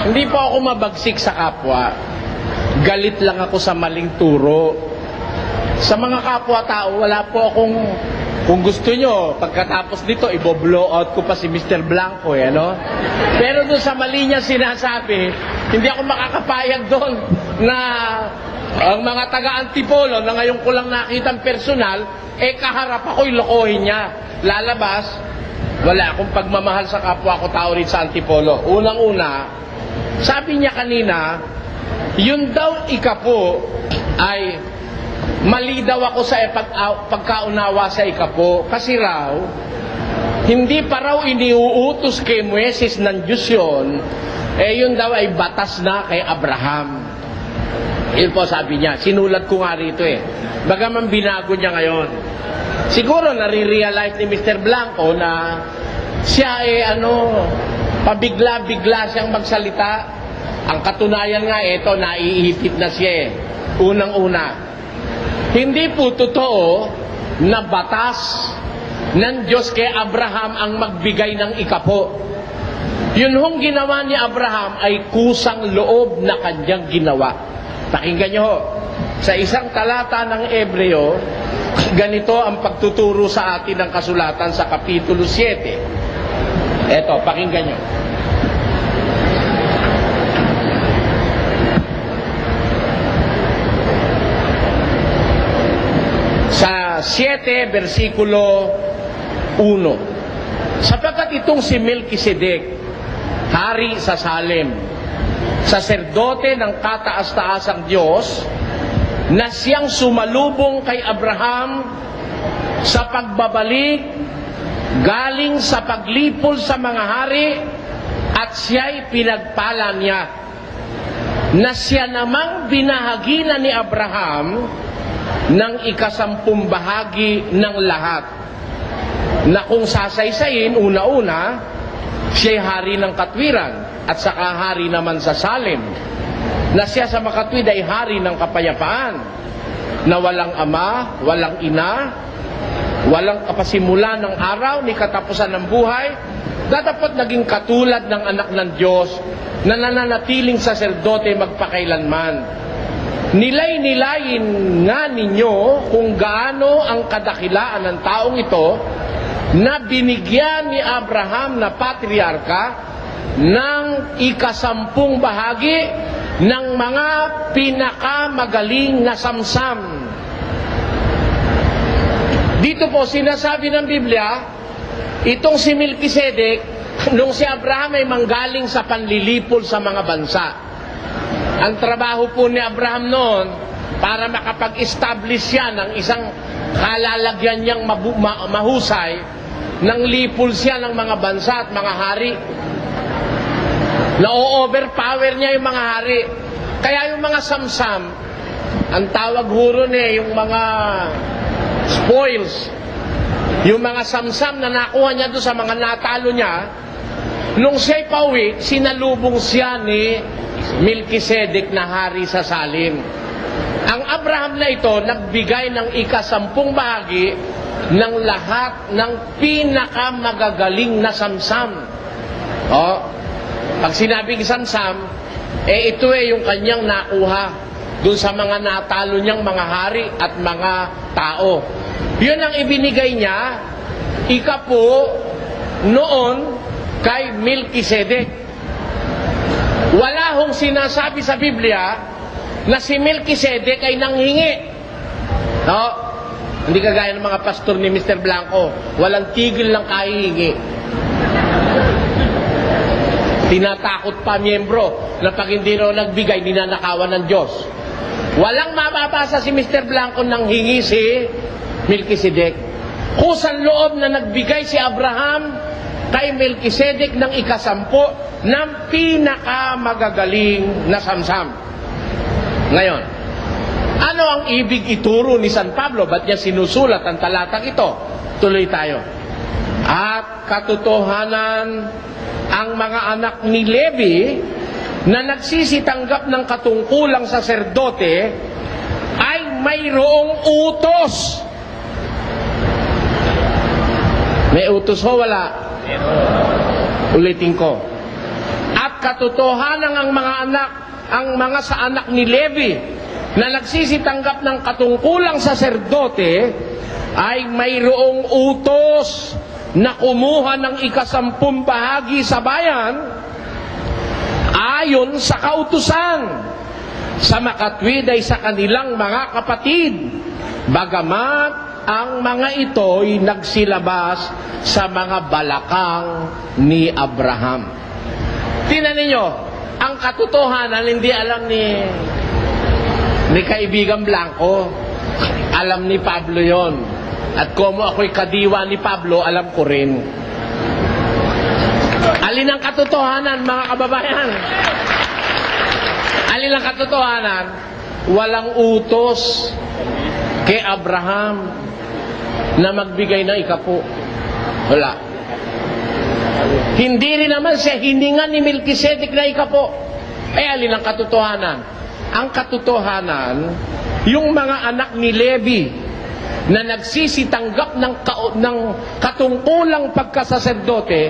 Hindi po ako mabagsik sa kapwa. Galit lang ako sa maling turo. Sa mga kapwa-tao, wala po akong... Kung gusto nyo, pagkatapos nito, i-blow out ko pa si Mr. Blanco, ano? Pero doon sa mali niya sinasabi, hindi ako makakapayag doon na ang mga taga-Antipolo na ngayon ko lang nakitang personal, kaharap ako ilokohin niya. Lalabas, wala akong pagmamahal sa kapwa ko tao rin sa Antipolo. Unang-una, sabi niya kanina, yun daw ikapo ay mali daw ako sa pagkaunawa sa ikapo. Kasi raw, hindi pa raw iniuutos kay Moises ng Diyos yun, yun daw ay batas na kay Abraham. Yun po sabi niya. Sinulat ko nga rito Bagaman binago niya ngayon. Siguro nare-realize ni Mr. Blanco na siya pabigla-bigla siyang magsalita. Ang katunayan nga, ito, naiipit na siya eh. Unang-una, hindi po totoo na batas ng Diyos kay Abraham ang magbigay ng ikapo. Yun hong ginawa ni Abraham ay kusang loob na kanyang ginawa. Pakinggan nyo ho, sa isang talata ng Ebreo, ganito ang pagtuturo sa atin ng kasulatan sa Kapitulo 7. Eto, pakinggan nyo. Sa 7, versikulo 1. Sapagkat itong si Melkisedek, hari sa Salem, saserdote ng kataas-taasang Diyos, na siyang sumalubong kay Abraham sa pagbabalik galing sa paglipol sa mga hari, at siya'y pinagpala niya, na siya namang binahaginan ni Abraham ng 10 bahagi ng lahat, na kung sasaysayin, una-una, siya'y hari ng katwiran at saka hari naman sa Salem, na siya sa makatwid ay hari ng kapayapaan, na walang ama, walang ina, walang kapasimulan ng araw ni katapusan ng buhay, datapot naging katulad ng anak ng Diyos na nananatiling saserdote magpakailanman. Nilay-nilayin nga ninyo kung gaano ang kadakilaan ng taong ito na binigyan ni Abraham na patriarka ng 10 bahagi ng mga pinakamagaling na samsam. Dito po sinasabi ng Biblia, itong si Melkisedek, nung si Abraham ay manggaling sa panlilipol sa mga bansa. Ang trabaho po ni Abraham noon, para makapag-establish siya ng isang kalalagyan niyang mahusay, nang lipol siya ng mga bansa at mga hari. Na-overpower niya yung mga hari. Kaya yung mga samsam, ang tawag huro niya, yung mga spoils, yung mga samsam na nakuha niya doon sa mga natalo niya, nung siya'y pauwi, sinalubong siya ni Melkisedek na hari sa Salem. Ang Abraham na ito, nagbigay ng 10 bahagi ng lahat ng pinakamagagaling na samsam. Pag sinabing samsam, ito yung kanyang nakuha dun sa mga natalo niyang mga hari at mga tao. Yun ang ibinigay niya, ikapo noon kay Melkisedek. Wala hong sinasabi sa Biblia na si Melkisedek ay nanghingi. Hindi kagaya ng mga pastor ni Mr. Blanco, walang tigil lang kahihingi. Tinatakot pa miyembro na pag hindi raw nagbigay, ninanakawan ng Diyos. Walang mababasa si Mr. Blanco nang hingi si Melkisedek. Kusang loob na nagbigay si Abraham kay Melkisedek ng 10 ng pinakamagagaling na samsam. Ngayon, ano ang ibig ituro ni San Pablo? Ba't niya sinusulat ang talatang ito? Tuloy tayo. At katotohanan, ang mga anak ni Levi na nagsisitanggap ng katungkulang saserdote ay mayroong utos. May utos ho, wala? Ulitin ko. At katotohanan ang mga sa anak ni Levi na nagsisitanggap ng katungkulang saserdote ay mayroong utos na kumuha ng 10 bahagi sa bayan ayon sa kautusan, sa makatwid ay sa kanilang mga kapatid, bagamat ang mga ito'y nagsilabas sa mga balakang ni Abraham. Tingnan ninyo, ang katotohanan hindi alam ni kaibigan Blanco, alam ni Pablo yon. At kung ako'y kadiwa ni Pablo, alam ko rin. Alin ang katotohanan, mga kababayan? Alin ang katotohanan? Walang utos kay Abraham na magbigay ng 10. Wala. Hindi rin naman siya hiningan ni Melkisedek na 10. Ay, alin ang katotohanan? Ang katotohanan, yung mga anak ni Levi na nagsisitanggap ng katungkulang pagkasaserdote,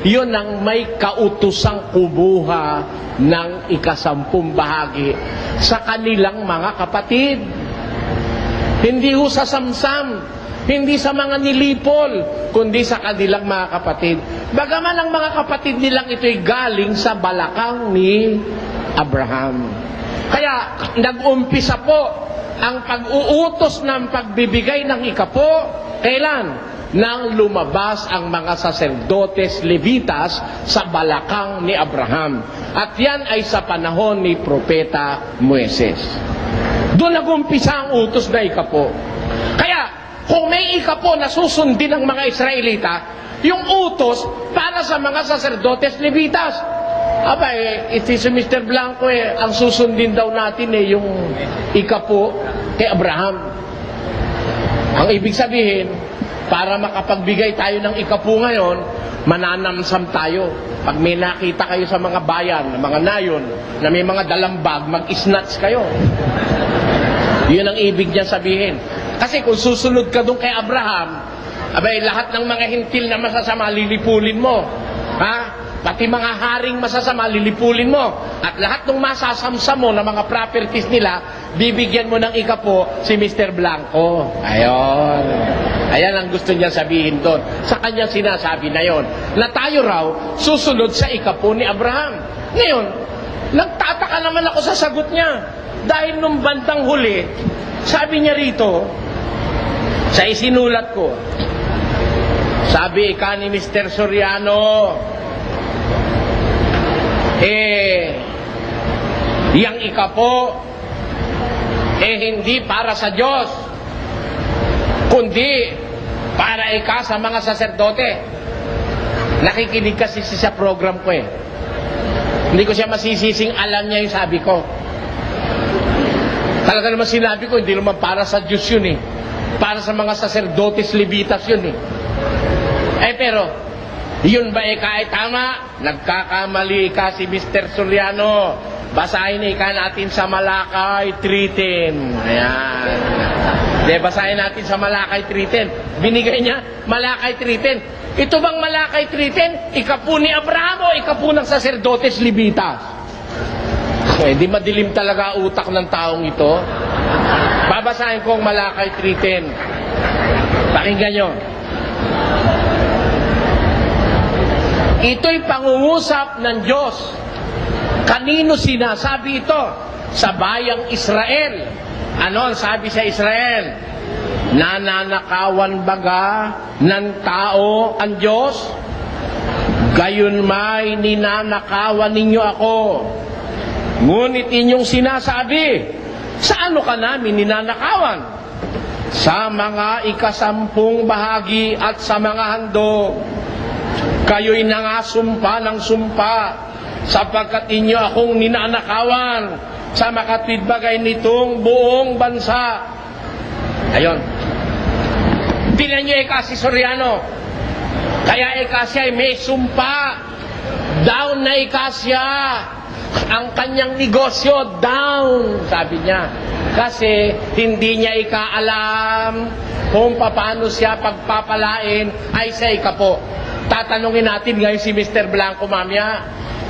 yun ang may kautosang kubuha ng ikasampung bahagi sa kanilang mga kapatid. Hindi ho sa samsam, hindi sa mga nilipol, kundi sa kanilang mga kapatid. Bagaman ang mga kapatid nilang ito'y galing sa balakang ni Abraham. Kaya nag-umpisa po ang pag-uutos ng pagbibigay ng ikapo, kailan? Nang lumabas ang mga saserdotes Levitas sa balakang ni Abraham. At yan ay sa panahon ni Propeta Moises. Doon nag-umpisa ang utos na ikapo. Kaya, kung may ikapo na susundin ng mga Israelita, yung utos para sa mga saserdotes Levitas. Aba, ito si Mr. Blanco ang susundin daw natin yung ikapo kay Abraham. Ang ibig sabihin, para makapagbigay tayo ng ikapo ngayon, mananamsam tayo. Pag may nakita kayo sa mga bayan, mga nayon, na may mga dalang bag, mag-snatch kayo. Yun ang ibig niya sabihin. Kasi kung susunod ka doon kay Abraham, abay, lahat ng mga hintil na masasama, lilipulin mo. Ha? Pati mga haring masasama, lilipulin mo. At lahat ng masasamsam mo na mga properties nila, bibigyan mo ng ikapo si Mr. Blanco. Ayon. Ayan ang gusto niya sabihin doon. Sa kanyang sinasabi na yon, na tayo raw susunod sa ikapo ni Abraham. Ngayon, nagtataka naman ako sa sagot niya. Dahil nung bandang huli, sabi niya rito, sa isinulat ko, sabi ika ni Mr. Soriano, yang ikapo, hindi para sa Diyos, kundi para ika sa mga saserdote. Nakikinig kasi sa program ko Hindi ko siya masisising alam niya yung sabi ko. Talaga naman sinabi ko, hindi naman para sa Diyos yun Para sa mga saserdotes Levitas yun pero, yun ba kahit tama? Nagkakamali ka si Mr. Soriano. Basahin natin sa Malakay 3:10. Ayan. Basahin natin sa Malakay 3:10. Binigay niya, Malakay 3:10. Ito bang Malakay 3:10? Ikapo ni Abraham o ikapo ng saserdotes Levitas? Di madilim talaga utak ng taong ito. Babasahin ko ang Malakay 3:10. Pakinggan nyo. Ito'y pangungusap ng Diyos. Kanino sinasabi ito? Sa bayang Israel. Ano ang sabi sa Israel? Nananakawan baga ng tao ang Diyos? Gayon may ninanakawan ninyo ako. Ngunit inyong sinasabi, sa ano ka namin ninanakawan? Sa mga ikasampung bahagi at sa mga handog. Kayo'y nangasumpa ng sumpa, sapagkat inyo akong ninanakawan sa makatwidbagay nitong buong bansa. Ayon. Tingnan nyo si Soriano. Kaya siya ay may sumpa. Down na siya. Ang kanyang negosyo, down, sabi niya. Kasi hindi niya ikaalam kung paano siya pagpapalain ay sa ikapo. Tatanungin natin ngayon si Mr. Blanco mamaya,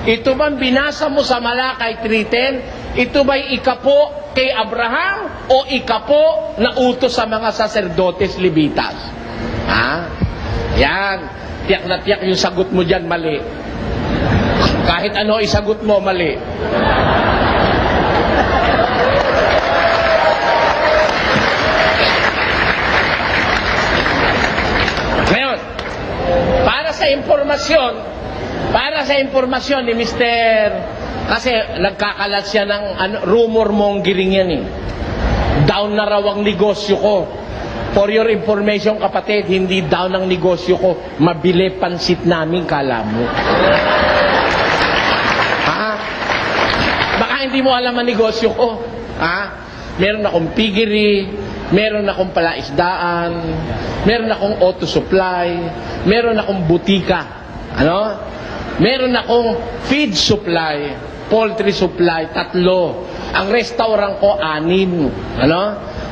ito bang binasa mo sa Malakay 3:10? Ito ba'y ikapo kay Abraham o ikapo na utos sa mga saserdotes Levitas? Yan. Tiyak na tiyak yung sagot mo dyan, mali. Kahit ano isagot mo, mali. Ngayon, para sa impormasyon ni Mr. Kasi nagkakalat siya ng rumor mongering yan Down na raw ang negosyo ko. For your information, kapatid, hindi down ang negosyo ko. Mabili pansit namin, kala mo. Baka hindi mo alam ang negosyo ko. Meron akong piggery, meron akong palaisdaan, meron akong auto supply, meron akong butika. Meron akong feed supply. poultry supply, 3. Ang restaurant ko, 6. Ano?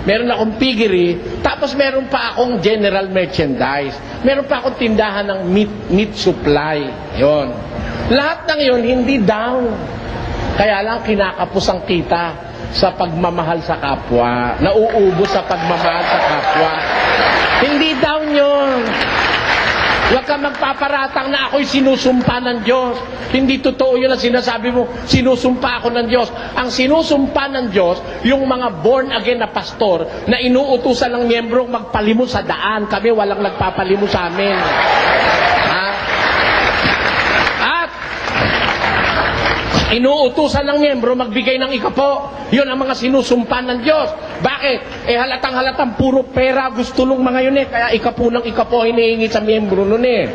Meron akong piggery, tapos meron pa akong general merchandise. Meron pa akong tindahan ng meat supply. Yon. Lahat ng yon hindi down. Kaya lang kinakapos ang kita sa pagmamahal sa kapwa. Nauubos sa pagmamahal sa kapwa. Hindi down yon. Huwag ka magpaparatang na ako'y sinusumpa ng Diyos. Hindi totoo yun ang sinasabi mo, sinusumpa ako ng Diyos. Ang sinusumpa ng Diyos, yung mga born again na pastor na inuutusan ng miyembrong magpalimos sa daan. Kami walang nagpapalimos sa amin. Ha? At inuutusan ng miyembro magbigay ng ikapo. Yun ang mga sinusumpa ng Diyos. Bakit? Halatang puro pera gusto nung mga yun eh. Kaya ikapo ng ikapo hinihingi sa miyembro nun eh.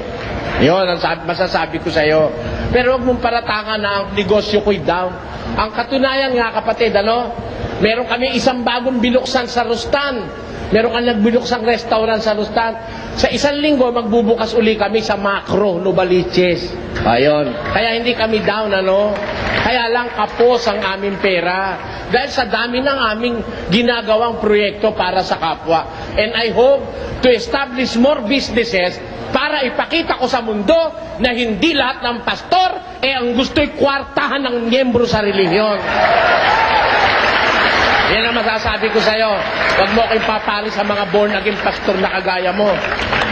Yun ang masasabi ko sa iyo. Pero huwag mong paratangan na ang negosyo ko'y down. Ang katunayan nga kapatid, ano? Meron kami isang bagong binuksan sa Rustan. Meron kami nagbinuksang restaurant sa Rustan. Sa 1 linggo, magbubukas uli kami sa Macro, Novaliches. Ayun. Kaya hindi kami down, ano? Kaya lang kapos ang aming pera. Dahil sa dami ng aming ginagawang proyekto para sa kapwa. And I hope to establish more businesses para ipakita ko sa mundo na hindi lahat ng pastor ang gusto'y kwartahan ng miyembro sa relihiyon. Yan ang masasabi ko sa'yo. Huwag mo kayong papali sa mga born again pastor na kagaya mo.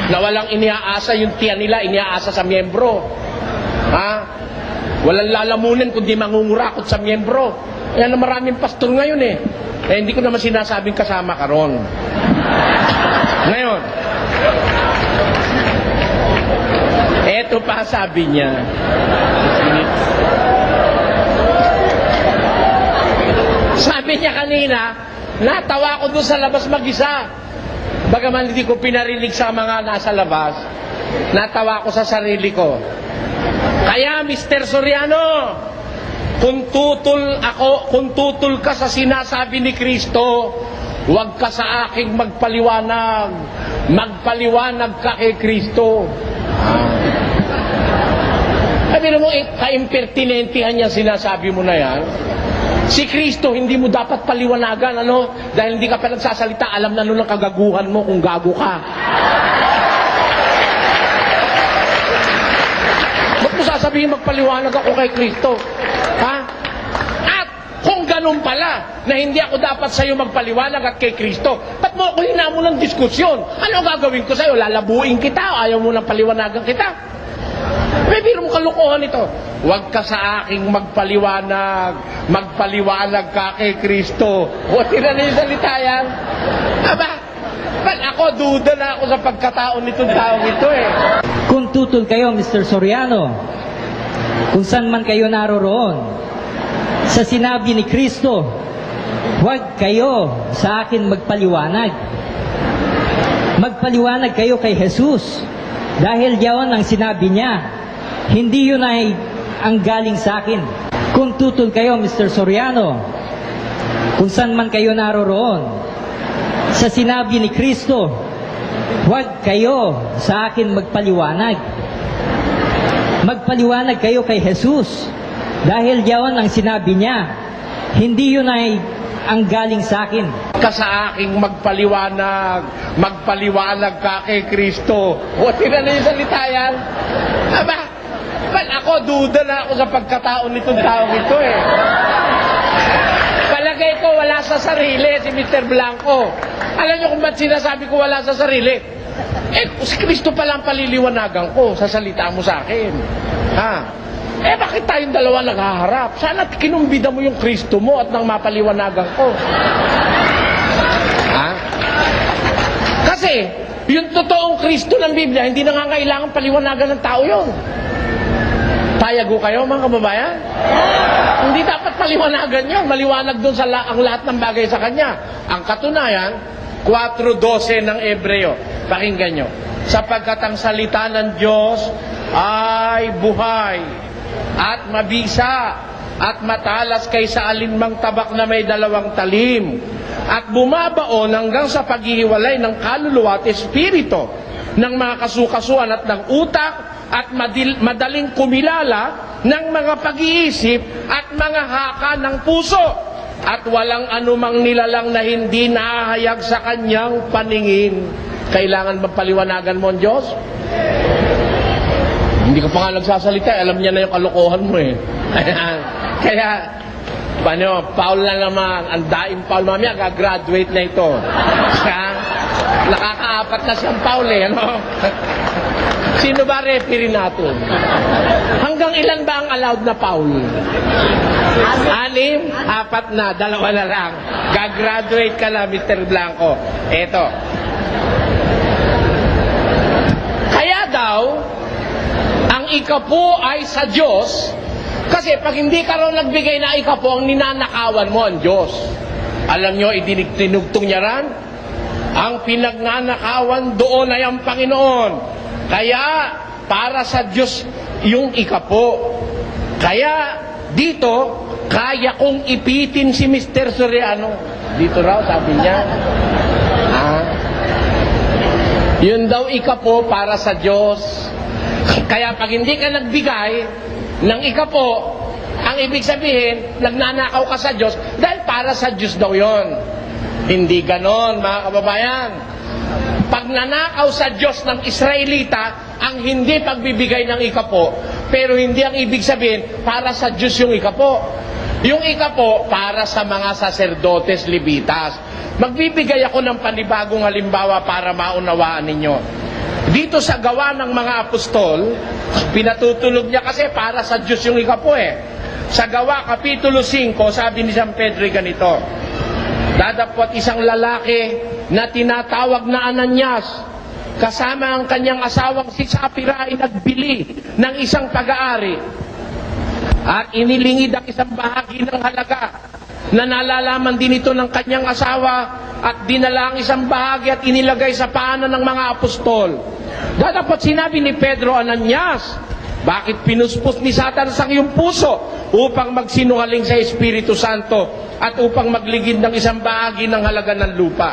Na walang iniaasa yung tiyan nila, iniaasa sa miyembro. Ha? Walang lalamunin kundi mangungurakot sa miyembro. Yan ang maraming pastor ngayon eh. Hindi ko naman sinasabing kasama ka ron. Ngayon, eto pa sabi niya. Sabi niya kanina, natawa ko doon sa labas mag-isa. Bagaman hindi ko pinarinig sa mga nasa labas, natawa ko sa sarili ko. Kaya Mr. Soriano, kung tutol ka sa sinasabi ni Kristo, huwag ka sa aking magpaliwanag. Magpaliwanag ka kay Kristo. Sabi mo, ka-impertinentihan niya sinasabi mo na yan. Si Kristo, hindi mo dapat paliwanagan, ano? Dahil hindi ka pa nagsasalita, alam na nun ang kagaguhan mo kung gago ka. Ba't mo sasabihin magpaliwanag ako kay Kristo? Ha? At kung ganun pala, na hindi ako dapat sa'yo magpaliwanag at kay Kristo, ba't mo ako hinamon ng diskusyon? Ano gagawin ko sa'yo? Lalabuin kita o ayaw mo nang paliwanagan kita? May biro mo kalukuhan ito. Huwag ka sa aking magpaliwanag. Magpaliwanag ka kay Kristo. O, tira na yung salita yan. Aba, ba't ako, duda na ako sa pagkataon nitong taong ito eh. Kung tutol kayo, Mr. Soriano, kung saan man kayo naroroon, sa sinabi ni Kristo, huwag kayo sa akin magpaliwanag. Magpaliwanag kayo kay Jesus. Dahil yaon ang sinabi niya, hindi yun ay ang galing sa akin. Kung tutol kayo, Mr. Soriano, kung saan man kayo naroroon, sa sinabi ni Kristo, huwag kayo sa akin magpaliwanag. Magpaliwanag kayo kay Jesus. Dahil yaon ang sinabi niya, hindi yun ay ang galing sa akin. Ka sa aking magpaliwanag. Magpaliwanag ka kay Kristo. O, tira na yung salita yan. Aba, ba't ako, duda na ako sa pagkataon nitong taong ito eh. Palagay ko wala sa sarili si Mr. Blanco. Alam niyo kung ba't sinasabi ko wala sa sarili? Si Kristo pala ang paliliwanagan ko sa salita mo sa akin. Ha? Bakit tayong dalawa naghaharap? Sana kinumbida mo yung Kristo mo at nang mapaliwanagan ko. Ha? Kasi, yung totoong Kristo ng Biblia, hindi nangangailangan paliwanagan ng tao yun. Payago kayo, mga kababayan? Hindi dapat paliwanagan yun. Maliwanag doon sa ang lahat ng bagay sa Kanya. Ang katunayan, 4:12 ng Ebreo. Pakinggan nyo. Sapagkat ang salita ng Diyos ay buhay at mabisa at matalas kaysa alinmang tabak na may 2 talim at bumabaon hanggang sa paghihiwalay ng kaluluwa at espiritu ng mga kasukasuan at ng utak at madaling kumilala ng mga pag-iisip at mga haka ng puso at walang anumang nilalang na hindi nahahayag sa kanyang paningin. Kailangan magpaliwanagan mo ang Diyos? Hindi ka pa nga nagsasalita, alam niya na yung kalokohan mo eh. Kaya, Paul na naman, ang daing Paul, mamaya, gagraduate na ito. Nakakaapat na siyang Paul eh, ano? Sino ba referee natin? Hanggang ilan ba ang allowed na Paul? 6? 4 na, 2 na lang. Gagraduate ka na, Mr. Blanco. Eto. Kaya daw, ang ikapo ay sa Diyos, kasi pag hindi ka raw nagbigay na ikapo, ang ninanakawan mo ang Diyos. Alam nyo, tinugtong niya ran? Ang pinagnanakawan doon ay ang Panginoon. Kaya, para sa Diyos yung ikapo. Kaya, dito, kaya kong ipitin si Mr. Soriano. Dito raw, sabi niya. Yun daw ikapo para sa Diyos. Kaya pag hindi ka nagbigay ng ikapo, ang ibig sabihin, nagnanakaw ka sa Diyos dahil para sa Diyos daw yon. Hindi ganon, mga kababayan. Pag nanakaw sa Diyos ng Israelita, ang hindi pagbibigay ng ikapo, pero hindi ang ibig sabihin, para sa Diyos yung ikapo. Yung ikapo, para sa mga saserdotes, libitas. Magbibigay ako ng panibagong halimbawa para maunawaan ninyo. Dito sa Gawa ng mga Apostol, pinatutulog niya kasi para sa Diyos yung ikapo eh. Sa Gawa, Kapitulo 5, sabi ni San Pedro ganito, dadapot isang lalaki na tinatawag na Ananias, kasama ang kanyang asawang si Sapphira ay nagbili ng isang pag-aari at inilingid ang isang bahagi ng halaga na nalalaman din ito ng kanyang asawa at dinala ang isang bahagi at inilagay sa paanan ng mga apostol. Dapat sinabi ni Pedro, Ananias, bakit pinuspos ni Satanas ang iyong puso upang magsinungaling sa Espiritu Santo at upang magligid ng isang bahagi ng halaga ng lupa?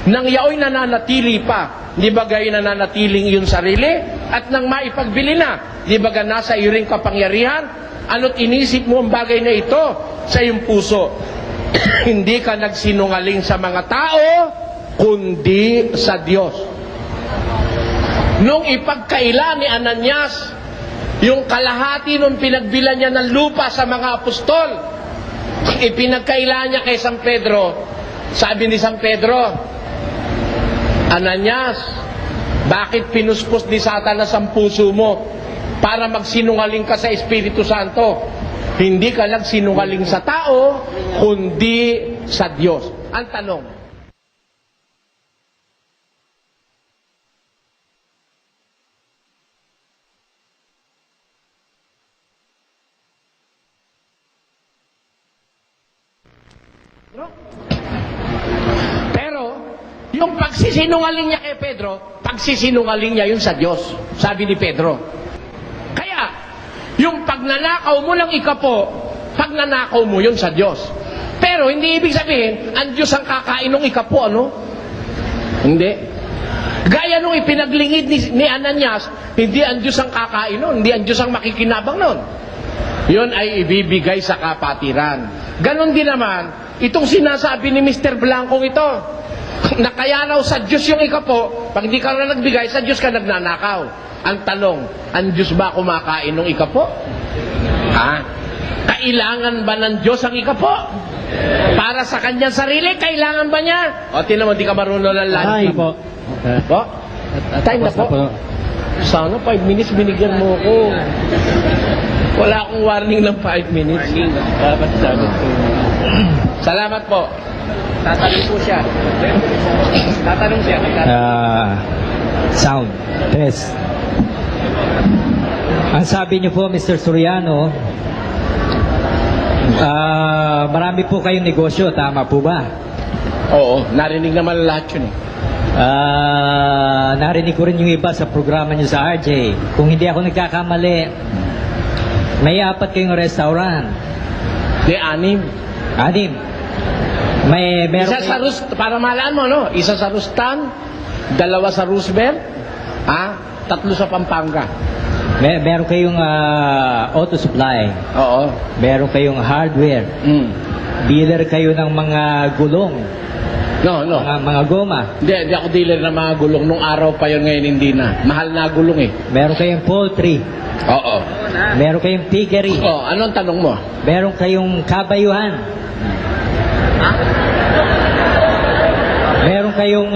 Nang yaoy nananatili pa, di ba gayon nananatiling iyong sarili? At nang maipagbili na, di ba nasa iyo ring kapangyarihan? Ano't inisip mo ang bagay na ito sa iyong puso? Hindi ka nagsinungaling sa mga tao, kundi sa Diyos. Nung ipagkaila ni Ananias, yung kalahati nung pinagbilan niya ng lupa sa mga apostol, ipinagkaila niya kay San Pedro. Sabi ni San Pedro, Ananias, bakit pinuspos ni Satanas ang puso mo para magsinungaling ka sa Espiritu Santo? Hindi ka nagsinungaling sa tao, kundi sa Diyos. Ang tanong, no? Pero, yung pagsisinungaling niya kay Pedro, pagsisinungaling niya yun sa Diyos. Sabi ni Pedro. Kaya, yung pagnanakaw mo ng ikapo, pagnanakaw mo yun sa Diyos. Pero, hindi ibig sabihin, ang Diyos ang kakain ng ikapo, ano? Hindi. Gaya nung ipinaglingid ni Ananias, hindi ang Diyos ang kakain nun, hindi ang Diyos ang makikinabang nun. Yun ay ibibigay sa kapatiran. Ganon din naman, itong sinasabi ni Mr. Blanco ito, na kaya raw sa Diyos yung ikapo, pag hindi ka na nagbigay, sa Diyos ka nagnanakaw. Ang tanong, ang Diyos ba kumakain ng ikapo? Kailangan ba ng Diyos ang ikapo? Para sa kanyang sarili, kailangan ba niya? O, tinan mo, di ka marunong ng Ay lunch. po. Po? Time na po. Sana 5 minutes binigyan mo ako. Wala akong warning ng 5 minutes. Dapat sagot ko. Salamat po. Tatanong po siya. Tatanong siya. Sound. Test. Ang sabi niyo po, Mr. Soriano, marami po kayong negosyo, tama po ba? Oo, narinig naman lahat yun eh. Narinig ko rin yung iba sa programa niyo sa RJ. Kung hindi ako nagkakamali, may 4 kayong restaurant. Di 6. 6. Meron Isa sa para malaan mo, no? Isa sa Rustan, 2 sa Roosevelt, 3 sa Pampanga. Meron kayong auto supply. Oo. Meron kayong hardware. Mm. Dealer kayo ng mga gulong. No. Mga goma. Hindi ako dealer ng mga gulong. Nung araw pa yun, ngayon hindi na. Mahal na gulong eh. Meron kayong poultry. Oo. Meron kayong piggery. Oh, anong tanong mo? Meron kayong kabayuhan. Meron kayong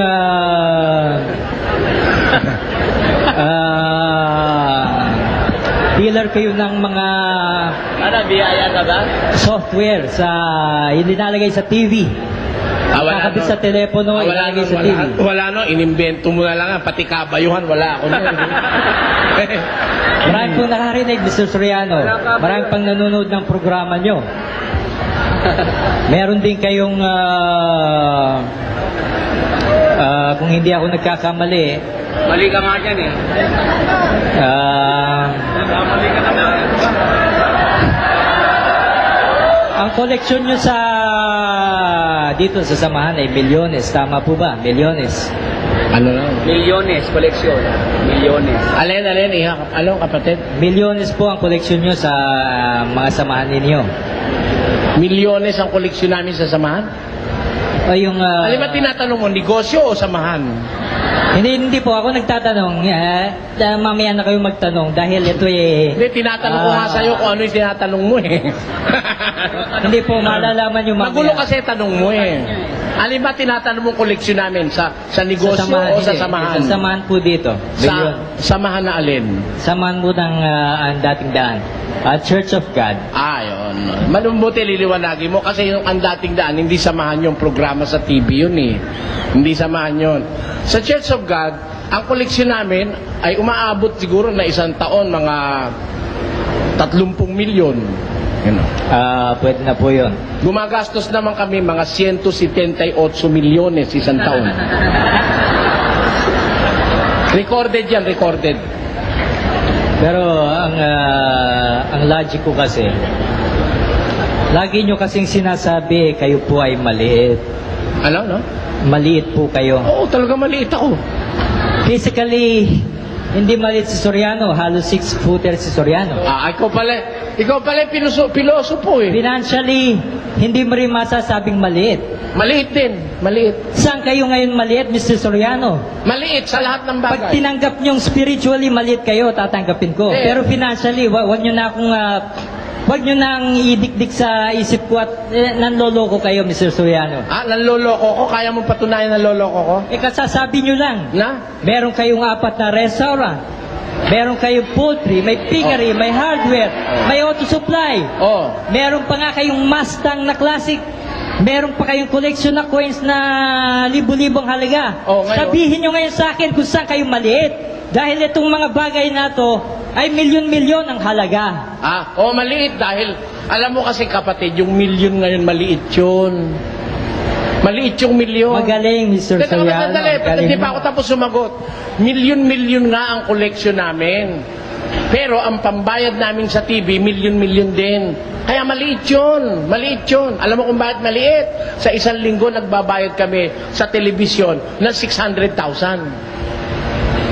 dealer kayo ng mga biyaya ka ba? software sa nilalagay sa TV. Nakakabit sa telepono, ilalagay sa TV. Wala no, inimbento mo na lang. Pati kabayuhan, wala ako nun. Maraming pong nakarinig, Mr. Soriano. Maraming pang nanonood ng programa nyo. Meron din kayong, kung hindi ako nagkakamali, Mali ka nga dyan eh. Mali ka na. ang koleksyon nyo sa dito sa samahan ay milyones. Tama po ba? Milyones. Ano na? Milyones, koleksyon. Milyones. Alin, kapatid? Milyones po ang koleksyon nyo sa mga samahan ninyo. Milyones ang koleksyon namin sa samahan? O yung... Alin ba tinatanong mo, negosyo o samahan? Hindi po ako nagtatanong. Mamaya na kayo magtanong dahil ito eh... Hindi, tinatanong ko nga sa'yo kung ano yung tinatanong mo eh. Hindi po, malalaman nyo mamaya. Magulo kasi tanong mo eh. Alin ba tinatanong mo koleksyon namin? Sa negosyo o sa samahan? Sa samahan po dito. Sa samahan na alin? Samahan po ng ang dating daan. Church of God. Yun. Malumbuti liliwanagin mo kasi yung ang dating daan, hindi samahan yung programa sa TV yun eh. Hindi samahan yun. Sa Church of God, ang koleksyon namin ay umaabot siguro na isang taon, mga 30 milyon. Pwede na po yun. Gumagastos naman kami mga 178 milyones isang taon. Recorded yan, recorded. Pero ang logic ko kasi, lagi nyo kasing sinasabi, kayo po ay maliit. Ano, no? Maliit po kayo. Oo, talaga maliit ako. Physically, hindi maliit si Soriano. Halos 6-footer si Soriano. Ikaw pala pilosopo eh. Financially, hindi mo rin masasabing maliit. Maliit din, maliit. Saan kayo ngayon maliit, Mr. Soriano? Maliit sa lahat ng bagay. Pag tinanggap nyong spiritually maliit kayo, tatanggapin ko. Pero financially, wag nyo na akong... wag nyo nang idikdik sa isip ko at nanloloko kayo, Mr. Soriano. Nanloloko ko? Kaya mo patunayan nanloloko ko? Kasasabi nyo lang. Na? Meron kayong 4 na restaurant. Meron kayong poultry, may piggery, may hardware, may auto supply. Meron pa nga kayong Mustang na classic. Meron pa kayong collection na coins na libo-libong halaga. Sabihin nyo ngayon sa akin kung saan kayo maliit. Dahil itong mga bagay na to ay milyon-milyon ang halaga. Maliit dahil, alam mo kasi kapatid, yung milyon ngayon maliit yun. Maliit yung milyon. Magaling, Mr. Soriano. Hindi pa ako tapos sumagot. Milyon-milyon nga ang collection namin. Pero ang pambayad namin sa TV, milyon-milyon din. Kaya maliit yun. Maliit yun. Alam mo kung bakit maliit? Sa isang linggo, nagbabayad kami sa telebisyon ng 600,000.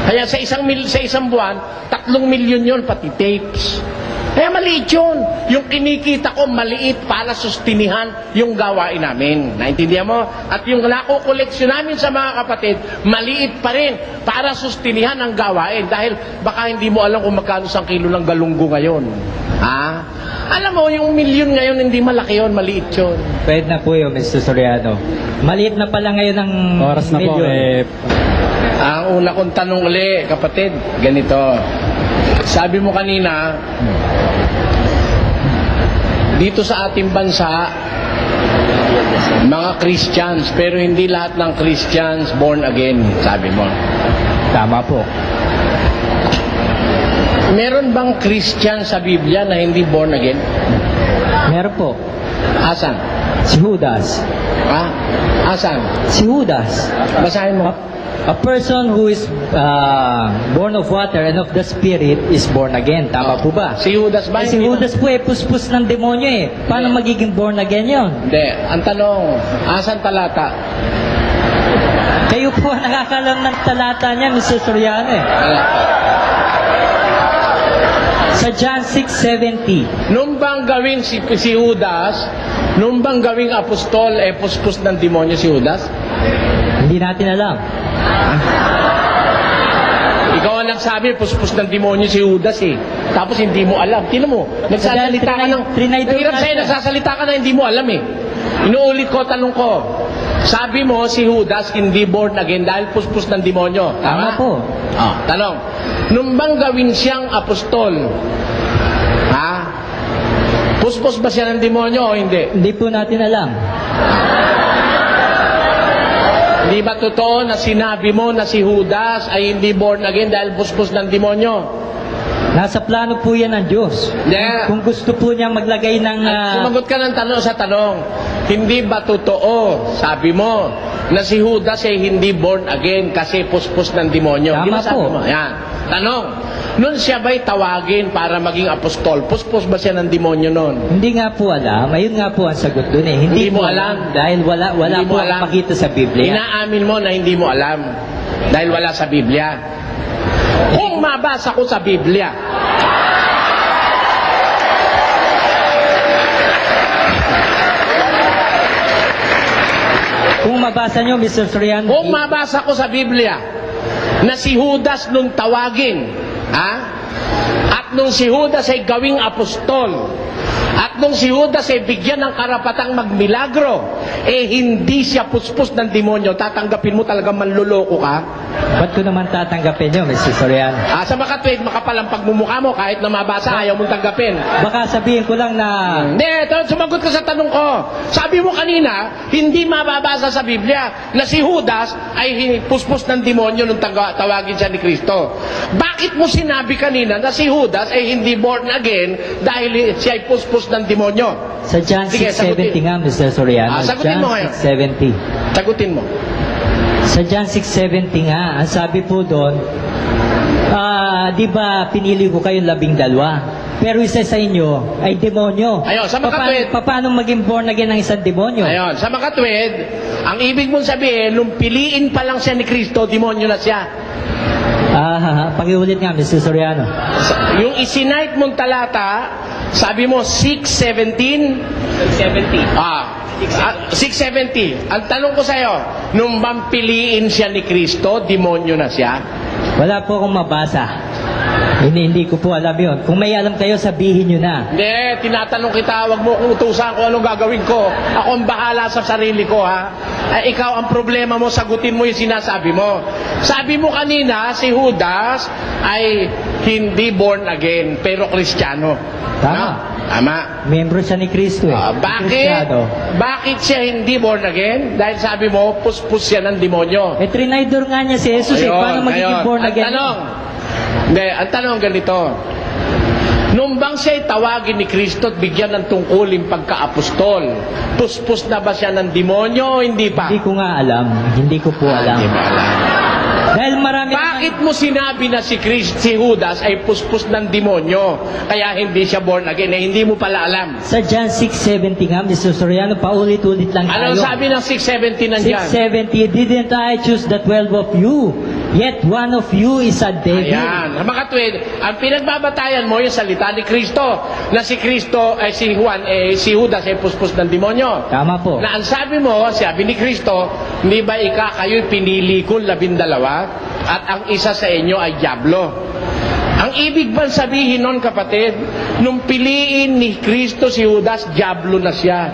Kaya sa isang buwan, 3 milyon yun, pati tapes. Kaya maliit yun. Yung kinikita ko, maliit para sustinihan yung gawain namin. Naintindihan mo? At yung nakukoleksyon namin sa mga kapatid, maliit pa rin para sustinihan ang gawain. Dahil baka hindi mo alam kung magkano 1 kilo ng galunggo ngayon. Alam mo, yung milyon ngayon, hindi malaki yun, maliit yun. Pwede na po yun, Mr. Soriano. Maliit na pala ngayon ang Oras na po Ang una kong tanong uli, kapatid, ganito. Sabi mo kanina, dito sa ating bansa, mga Christians, pero hindi lahat ng Christians born again, sabi mo. Tama po. Meron bang Christian sa Biblia na hindi born again? Meron po. Asan? Si Judas. Asan? Si Judas. Basahin mo. A person who is born of water and of the Spirit is born again. Tama po ba? Si Judas ba? Si Judas po puspos ng demonyo eh. Paano magiging born again yon? Hindi. Ang tanong, asan talata? Kayo po ang nakakalam ng talata niya, Mr. Soriano eh. Sa John 6:70. Nung bang gawing si Judas, nung bang gawing apostol, puspos ng demonyo si Judas? Hindi natin alam. Ikaw ang nagsabi, puspos ng demonyo si Judas eh. Tapos hindi mo alam. Tingnan mo, nagsasalita ka ng... Nahirap sa'yo, nagsasalita ka na hindi mo alam eh. Inuulit ko, tanong ko. Sabi mo, si Judas hindi born again dahil puspos ng demonyo. Tama po. Tanong, nung bang gawin siyang apostol, puspos ba siya ng demonyo o hindi? Hindi po natin alam. Hindi ba totoo na sinabi mo na si Judas ay hindi born again dahil puspos ng demonyo? Nasa plano po yan ng Diyos. Hindi. Kung gusto po niya maglagay ng... Sumagot ka ng tanong sa tanong. Hindi ba totoo, sabi mo, na si Judas ay hindi born again kasi puspos ng demonyo? Tama Di ba sabi po. mo? Yan. Tanong, nun siya ba'y tawagin para maging apostol? Puspos ba siya ng demonyo nun? Hindi nga po alam. Ayun nga po ang sagot dun eh. Hindi mo po alam. Dahil wala Hindi mo po alam. makita sa Biblia. Inaamin mo na hindi mo alam dahil wala sa Biblia. Kung mabasa ko sa Biblia, Kung mabasa nyo, Mr. Soriano, kung mabasa ko sa Biblia na si Judas nung tawagin, at nung si Judas ay gawing apostol, at nung si Judas ay bigyan ng karapatang magmilagro, hindi siya puspos ng demonyo, tatanggapin mo talagang manluloko ka? ba't ko naman tatanggapin nyo, Mr. Soriano? Sa makatwid, makapal ang pagmumukha mo, kahit na mabasa, ayaw mong tanggapin. Baka sabihin ko lang na... Hindi, sumagot ka sa tanong ko. Sabi mo kanina, hindi mababasa sa Biblia na si Judas ay puspos ng demonyo nung tawagin siya ni Kristo. Bakit mo sinabi kanina na si Judas ay hindi born again dahil siya ay puspos ng demonyo? Sa John Sige, 6:70 nga, Mr. Soriano. Sagutin John mo ngayon. 6:70. Sagutin mo. Sa John 6:70 nga, ang sabi po doon, di ba pinili ko kayong 12? Pero isa sa inyo ay demonyo. Ayun, sa makatwid. Paano maging born again ng isang demonyo? Ayun, sa makatwid, ang ibig mong sabihin, nung piliin pa lang siya ni Kristo, demonyo na siya. Pakiulit nga, Mr. Soriano. Yung isinight mong talata, sabi mo 6:17, 6:70. Ang tanong ko sa'yo, nung bang piliin siya ni Kristo, demonyo na siya? Wala po akong mabasa. Hindi ko po alam yun. Kung may alam kayo, sabihin nyo na. Hindi, tinatanong kita, wag mo kung utusan ko anong gagawin ko. Ako ang bahala sa sarili ko, ha? Ikaw, ang problema mo, sagutin mo yung sinasabi mo. Sabi mo kanina, si Judas ay hindi born again, pero Kristiyano. Tama. Tama. Membro siya ni Kristo eh. Bakit siya hindi born again? Dahil sabi mo, puspos siya ng demonyo. Trinidor nga niya si Jesus eh. Paano magiging born again? Ang tanong ganito. Nung bang siya'y tawagin ni Kristo at bigyan ng tungkulin pagka-apostol, puspos na ba siya ng demonyo o hindi pa? Hindi ko nga alam. Hindi ko po alam. Hindi mo alam. Dahil marami... Bakit mo sinabi na si Judas ay puspos ng demonyo, kaya hindi siya born again, hindi mo pala alam? Sa John 6:70 nga, Mr. Soriano, paulit-ulit lang tayo. Ano sabi ng 6:70 nandiyan? 6:70, didn't I choose the 12 of you? Yet one of you is a devil. Ayan. Makatwid, ang pinagbabatayan mo yung salita ni Kristo, na si Kristo, ay si Judas ay puspos ng demonyo. Tama po. Na ang sabi mo, sabi ni Kristo, hindi ba kayo'y pinili ko 12? At ang isa sa inyo ay diablo. Ang ibig bang sabihin nun, kapatid, nung piliin ni Kristo si Judas, diablo na siya?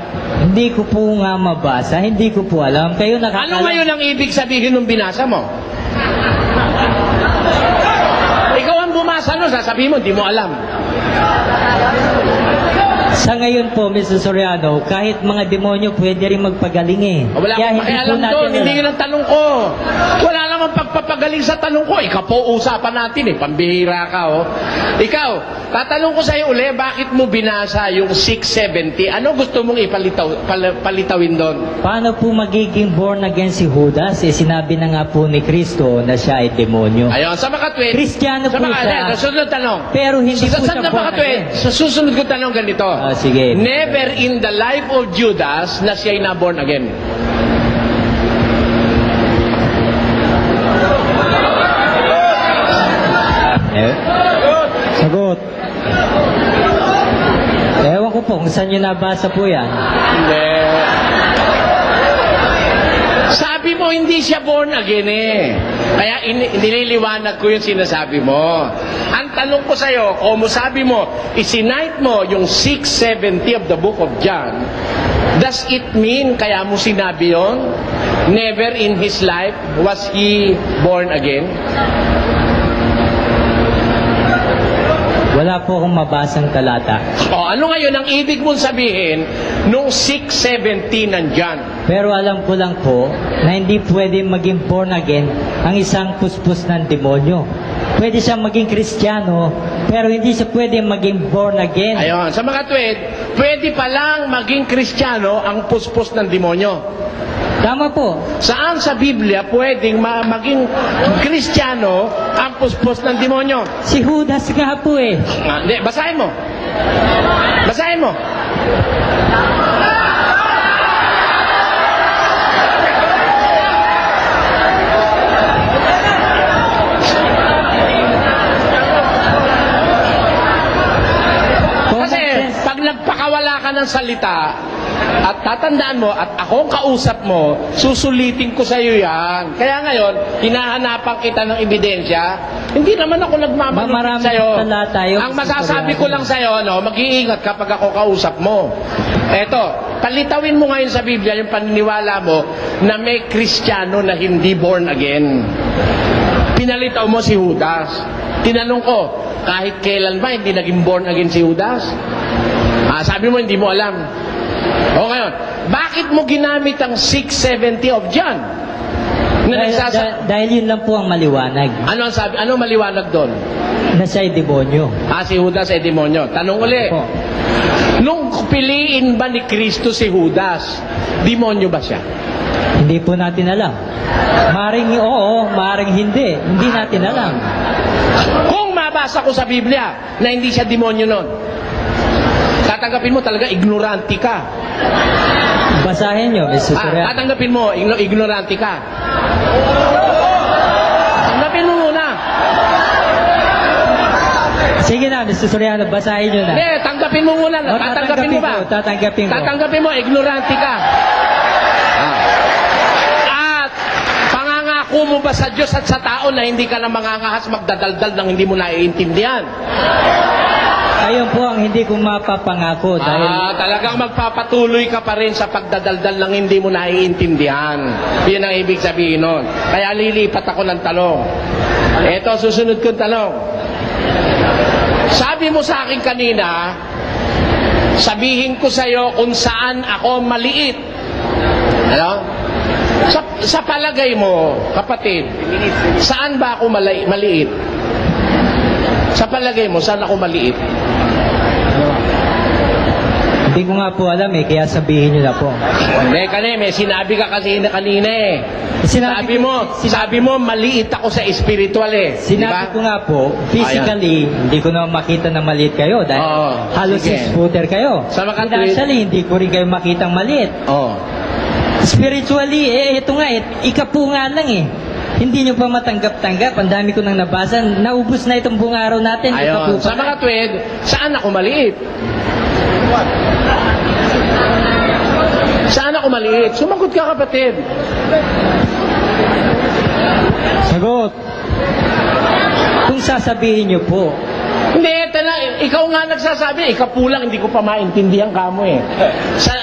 Hindi ko po nga mabasa, hindi ko po alam. Kayo nakakalam. Ano ngayon ang ibig sabihin nung binasa mo? Ikaw ang bumasa nun, sasabihin mo, hindi mo alam. Sa ngayon po, Mr. Soriano, kahit mga demonyo pwede rin magpagaling eh. Wala akong makialam doon, hindi yun ang tanong ko. Wala namang pagpapagaling sa tanong ko. Ikaw po, usapan natin pambihira ka Ikaw, tatanong ko sa iyo uli, bakit mo binasa yung 6:70? Ano gusto mong palitawin doon? Paano po magiging born again si Judas? Sinabi na nga po ni Kristo na siya ay demonyo. Ayun, sa makatwid. Kristiyano po siya. Sa susunod tanong. Pero hindi po siya born again. Sa susunod ko tanong ganito. Sige. Never in the life of Judas na siya'y na born again. Sagot. saan nyo nabasa po yan? Hindi. Sabi mo, hindi siya born again eh. Kaya nililiwanag ko yung sinasabi mo. Ang tanong ko sa'yo, kung sabi mo, isinite mo yung 670 of the book of John, does it mean, kaya mo sinabi yon? Never in his life was he born again? Wala po akong mabasang talata. O, ano ngayon ang ibig mong sabihin nung 670 nandyan? Pero alam ko lang po na hindi pwede maging born again ang isang puspos ng demonyo. Pwede siyang maging Kristiyano, pero hindi siya pwede maging born again. Ayon, sa mga tuwid, pwede palang maging Kristiyano ang puspos ng demonyo. Tama po. Saan sa Biblia pwedeng maging Kristiyano ang puspos ng demonyo? Si Judas nga po eh. Hindi, basahin mo. Basahin mo. Kasi pag nagpakawala ka ng salita, at tatandaan mo, at akong kausap mo, susulitin ko sa iyo yan. Kaya ngayon, hinahanapan kita ng ebidensya. Hindi naman ako nagmamanupit Marami sa iyo. talata yun. Ang masasabi ko lang sa iyo, no, mag-iingat kapag ako kausap mo. Eto, palitawin mo ngayon sa Biblia yung paniniwala mo na may Kristiyano na hindi born again. Pinalitaw mo si Judas. Tinanong ko, kahit kailan ba hindi naging born again si Judas? Sabi mo, hindi mo alam. O ngayon, bakit mo ginamit ang 670 of John? Dahil yun lang po ang maliwanag. Ano ang sabi? Ano maliwanag doon? Na siya'y demonyo. Si Judas ay demonyo. Tanong uli. Po. Nung piliin ba ni Kristo si Judas, demonyo ba siya? Hindi po natin alam. Maring oo, maring hindi. Hindi natin alam. Kung mabasa ko sa Biblia na hindi siya demonyo nun, tatanggapin mo talaga ignorante ka. Basahin nyo, Mr. Surya. Tatanggapin mo ignorante ka. Tanggapin mo muna. Sige na, Mr. Soriano, basahin nyo na. Hindi, tanggapin mo muna. O, Tatanggapin mo ba? Tatanggapin ko. Tatanggapin mo, ignorante ka. At pangangako mo ba sa Diyos at sa tao na hindi ka na mangangahas magdadaldal ng hindi mo naiintindihan? Ayun po ang hindi ko mapapangako dahil Talagang magpapatuloy ka pa rin sa pagdadaldal ng hindi mo naiintindihan. Yun ang ibig sabihin nun. Kaya lilipat ako ng tanong. Ito, susunod kong tanong. Sabi mo sa akin kanina, sabihin ko sa iyo kung saan ako maliit. Ano? Sa palagay mo, kapatid, saan ba ako maliit? Sa palagay mo, saan ako maliit? hindi ko nga po alam eh, kaya sabihin nyo na po. Hindi, may sinabi ka kasi kanina eh. Sabi mo, maliit ako sa spiritual eh. Sinabi ko nga po, physically, hindi ko na makita na maliit kayo dahil halos 6 footer kayo. Sa mga Financially, hindi ko rin kayo makitang maliit. Spiritually, ito nga, ika po nga lang eh. Hindi nyo pa matanggap-tanggap. Ang dami ko nang nabasa. Naubos na itong buong araw natin. Ayun. Sa mga tuwid, saan ako maliit? Saan ako maliit? Sumagot ka, kapatid. Sagot. Kung sasabihin nyo po, Hindi, ikaw nga nagsasabi, ikaw po lang, hindi ko pa maintindihan ka mo eh.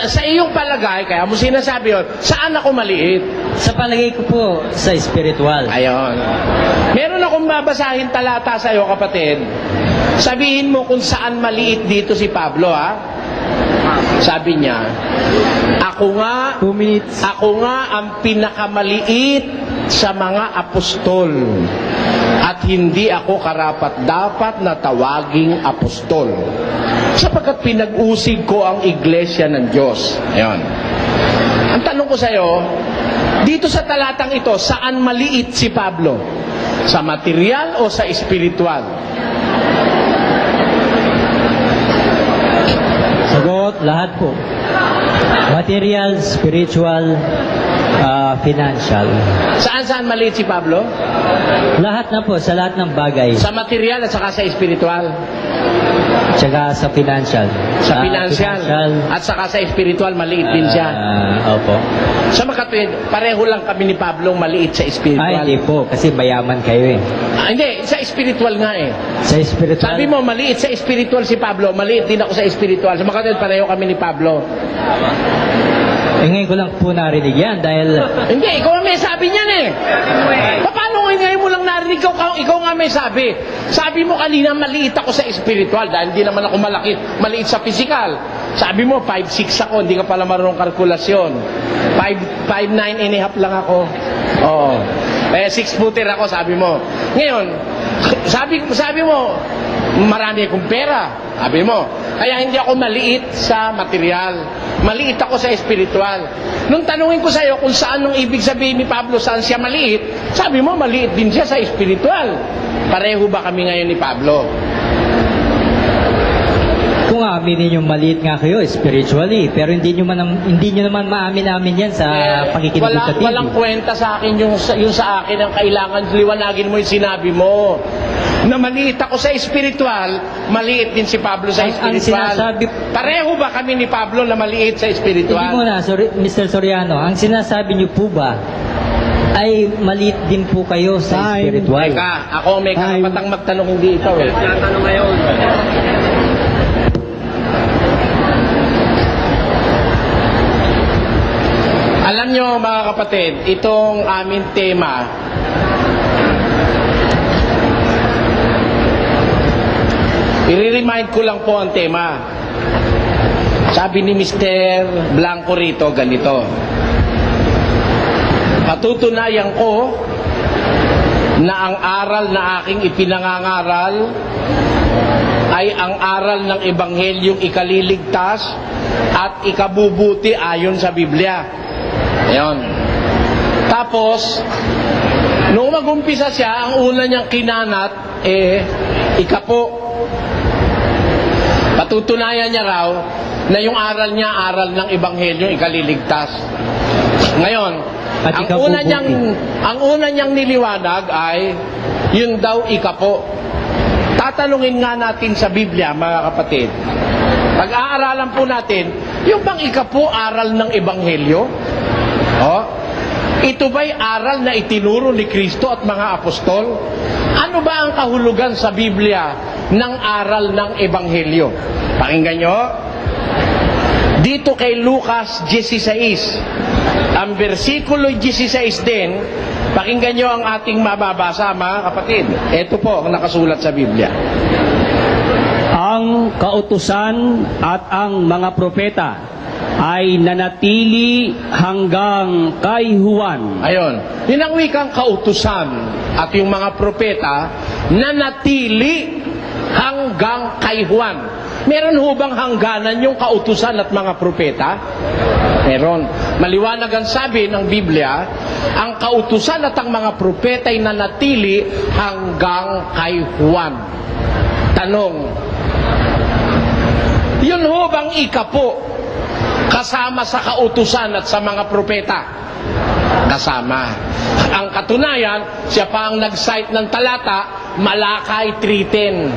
Sa iyong palagay, kaya mo sinasabi yun, saan ako maliit? sa palagay ko po, sa spiritual. Ayon. Meron akong babasahin talata sa iyo, kapatid. Sabihin mo kung saan maliit dito si Pablo, ha? Sabi niya, ako nga 2 minutes. Ako nga ang pinakamaliit sa mga apostol at hindi ako karapat-dapat na tawaging apostol sapagkat pinag-usig ko ang iglesia ng Diyos. Ayan. Ang tanong ko sa iyo, dito sa talatang ito, saan maliit si Pablo? Sa material o sa espiritual? Sagot, lahat po. Material, spiritual, Financial. Saan maliit si Pablo? Lahat na po, sa lahat ng bagay. Sa material at saka sa espiritual. Tsaka sa financial. Sa financial. At saka sa espiritual, maliit din siya. Opo. Sa makatwid, pareho lang kami ni Pablo maliit sa espiritual. Hindi po, kasi mayaman kayo eh. Hindi, sa espiritual nga eh. Sa spiritual. Sabi mo, maliit sa espiritual si Pablo, maliit din ako sa espiritual. Sa makatwid, pareho kami ni Pablo. Ngayon ko lang po narinig yan dahil Hindi, ikaw ang may sabi niyan eh. Paano ngayon mo lang narinig? Ikaw nga may sabi. Sabi mo kanina, maliit ako sa espiritual dahil hindi naman ako maliit sa physical. Sabi mo, 5'6" ako, hindi ka pala marunong kalkulasyon. 5'9" and a half lang ako. Oo. 6-footer ako, sabi mo. Ngayon, sabi mo, marami akong pera. Sabi mo, kaya hindi ako maliit sa material. Maliit ako sa espiritual. Nung tanungin ko sa iyo kung saan ang ibig sabihin ni Pablo, saan siya maliit, sabi mo, maliit din siya sa espiritual. Pareho ba kami ngayon ni Pablo? kung aminin yung maliit nga kayo spiritually, pero hindi nyo naman maamin-amin yan sa pakikinig sa TV. Walang kwenta sa akin yung sa akin ang kailangan liwanagin mo yung sinabi mo. Na maliit ako sa espiritual, maliit din si Pablo sa espiritual. Pareho ba kami ni Pablo na maliit sa espiritual? Hindi muna, Mr. Soriano, ang sinasabi nyo po ba ay maliit din po kayo sa spiritual? Teka, ako may karapatang magtanong, hindi ikaw eh. Tanong ngayon. Alam nyo mga kapatid, itong aming tema, i-remind ko lang po ang tema. Sabi ni Mr. Blanco rito, ganito. Patutunayan ko na ang aral na aking ipinangangaral ay ang aral ng Ebanghelyong ikaliligtas at ikabubuti ayon sa Biblia. Ayan. Tapos, noong mag-umpisa siya, ang una niyang kinanat, ikapo. Patutunayan niya raw na yung aral niya, aral ng Ebanghelyong ikaliligtas. Ngayon, ang una niyang niliwanag ay yun daw ikapo. Tatanungin nga natin sa Biblia, mga kapatid. Pag-aaralan po natin, yung bang ikapo aral ng Ebanghelyo? Ito ba'y aral na itinuro ni Kristo at mga apostol? Ano ba ang kahulugan sa Biblia ng aral ng Ebanghelyo? Pakinggan nyo. Dito kay Lucas 16, ang versikulo 16 din, pakinggan nyo ang ating mababasa, mga kapatid. Ito po ang nakasulat sa Biblia. Ang kautusan at ang mga propeta ay nanatili hanggang kay Juan. Ayon. Yun ang wikang kautusan at yung mga propeta nanatili hanggang kay Juan. Meron ho bang hangganan yung kautusan at mga propeta? Meron. Maliwanag ang sabi ng Biblia, ang kautusan at ang mga propeta ay nanatili hanggang kay Juan. Tanong, yun ho bang ikapo kasama sa kautusan at sa mga propeta? Kasama. Ang katunayan, siya pa ang nag-cite ng talata, Malakay 3:10.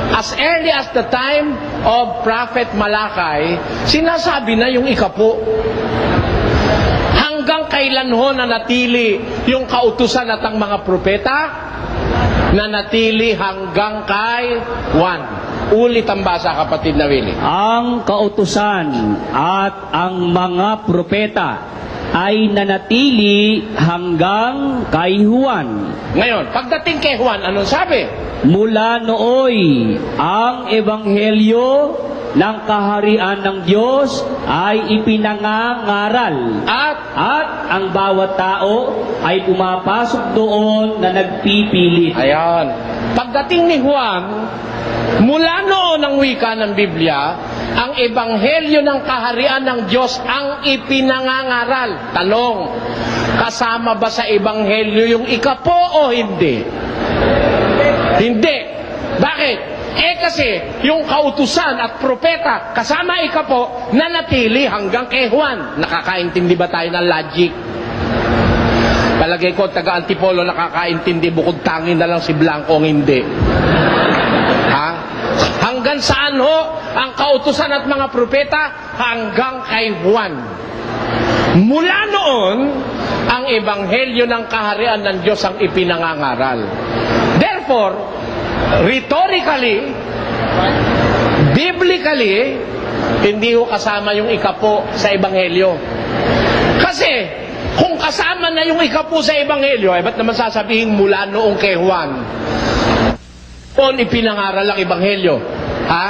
As early as the time of Prophet Malakay, sinasabi na yung ikapo. Hanggang kailan ho nanatili yung kautusan at ang mga propeta? Nanatili hanggang kay Juan. Ulit ang basa, kapatid na Willie. Ang kautusan at ang mga propeta ay nanatili hanggang kay Juan. Ngayon, pagdating kay Juan, anong sabi? Mula nooy, ang ebanghelyo ng kaharian ng Diyos ay ipinangangaral. At ang bawat tao ay pumapasok doon na nagpipilit. Ayan. Pagdating ni Juan, mula noon ang wika ng Biblia, ang ebanghelyo ng kaharian ng Diyos ang ipinangangaral. Tanong, kasama ba sa ebanghelyo yung ikapo o hindi? Hindi. Bakit? Kasi yung kautusan at propeta kasama ikapo nanatili hanggang kay Juan. Nakakaintindi ba tayo ng logic? Palagay ko taga-Antipolo nakakaintindi, bukod tangin na lang si Blanco hindi. Ha? Hanggang saan ho ang kautusan at mga propeta? Hanggang kay Juan. Mula noon, ang ebanghelyo ng kaharian ng Diyos ang ipinangangaral. Therefore, rhetorically, biblically, hindi ho kasama yung ikapo sa ebanghelyo. Kasi, kung kasama na yung ikapo sa ebanghelyo, ba't naman sasabihin mula noong kay Juan? Noon ipinangaral ang ebanghelyo. Ha?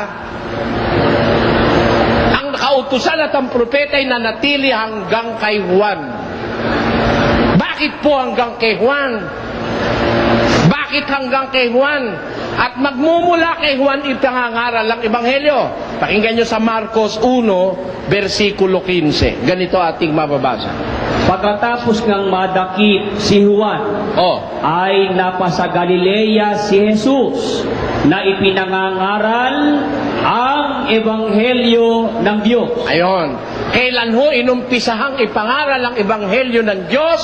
Ang kautusan at ang propeta ay nanatili hanggang kay Juan. Bakit po hanggang kay Juan? Bakit hanggang kay Juan? At magmumula kay Juan ipinangaral ang ebanghelyo. Pakinggan nyo sa Marcos 1, versikulo 15. Ganito ating mababasa. Pagkatapos ng madakip si Juan, ay napasa Galilea si Jesus na ipinangangaral ang ebanghelyo ng Diyos. Ayon. Kailan ho inumpisahang ipangaral ang ebanghelyo ng Diyos?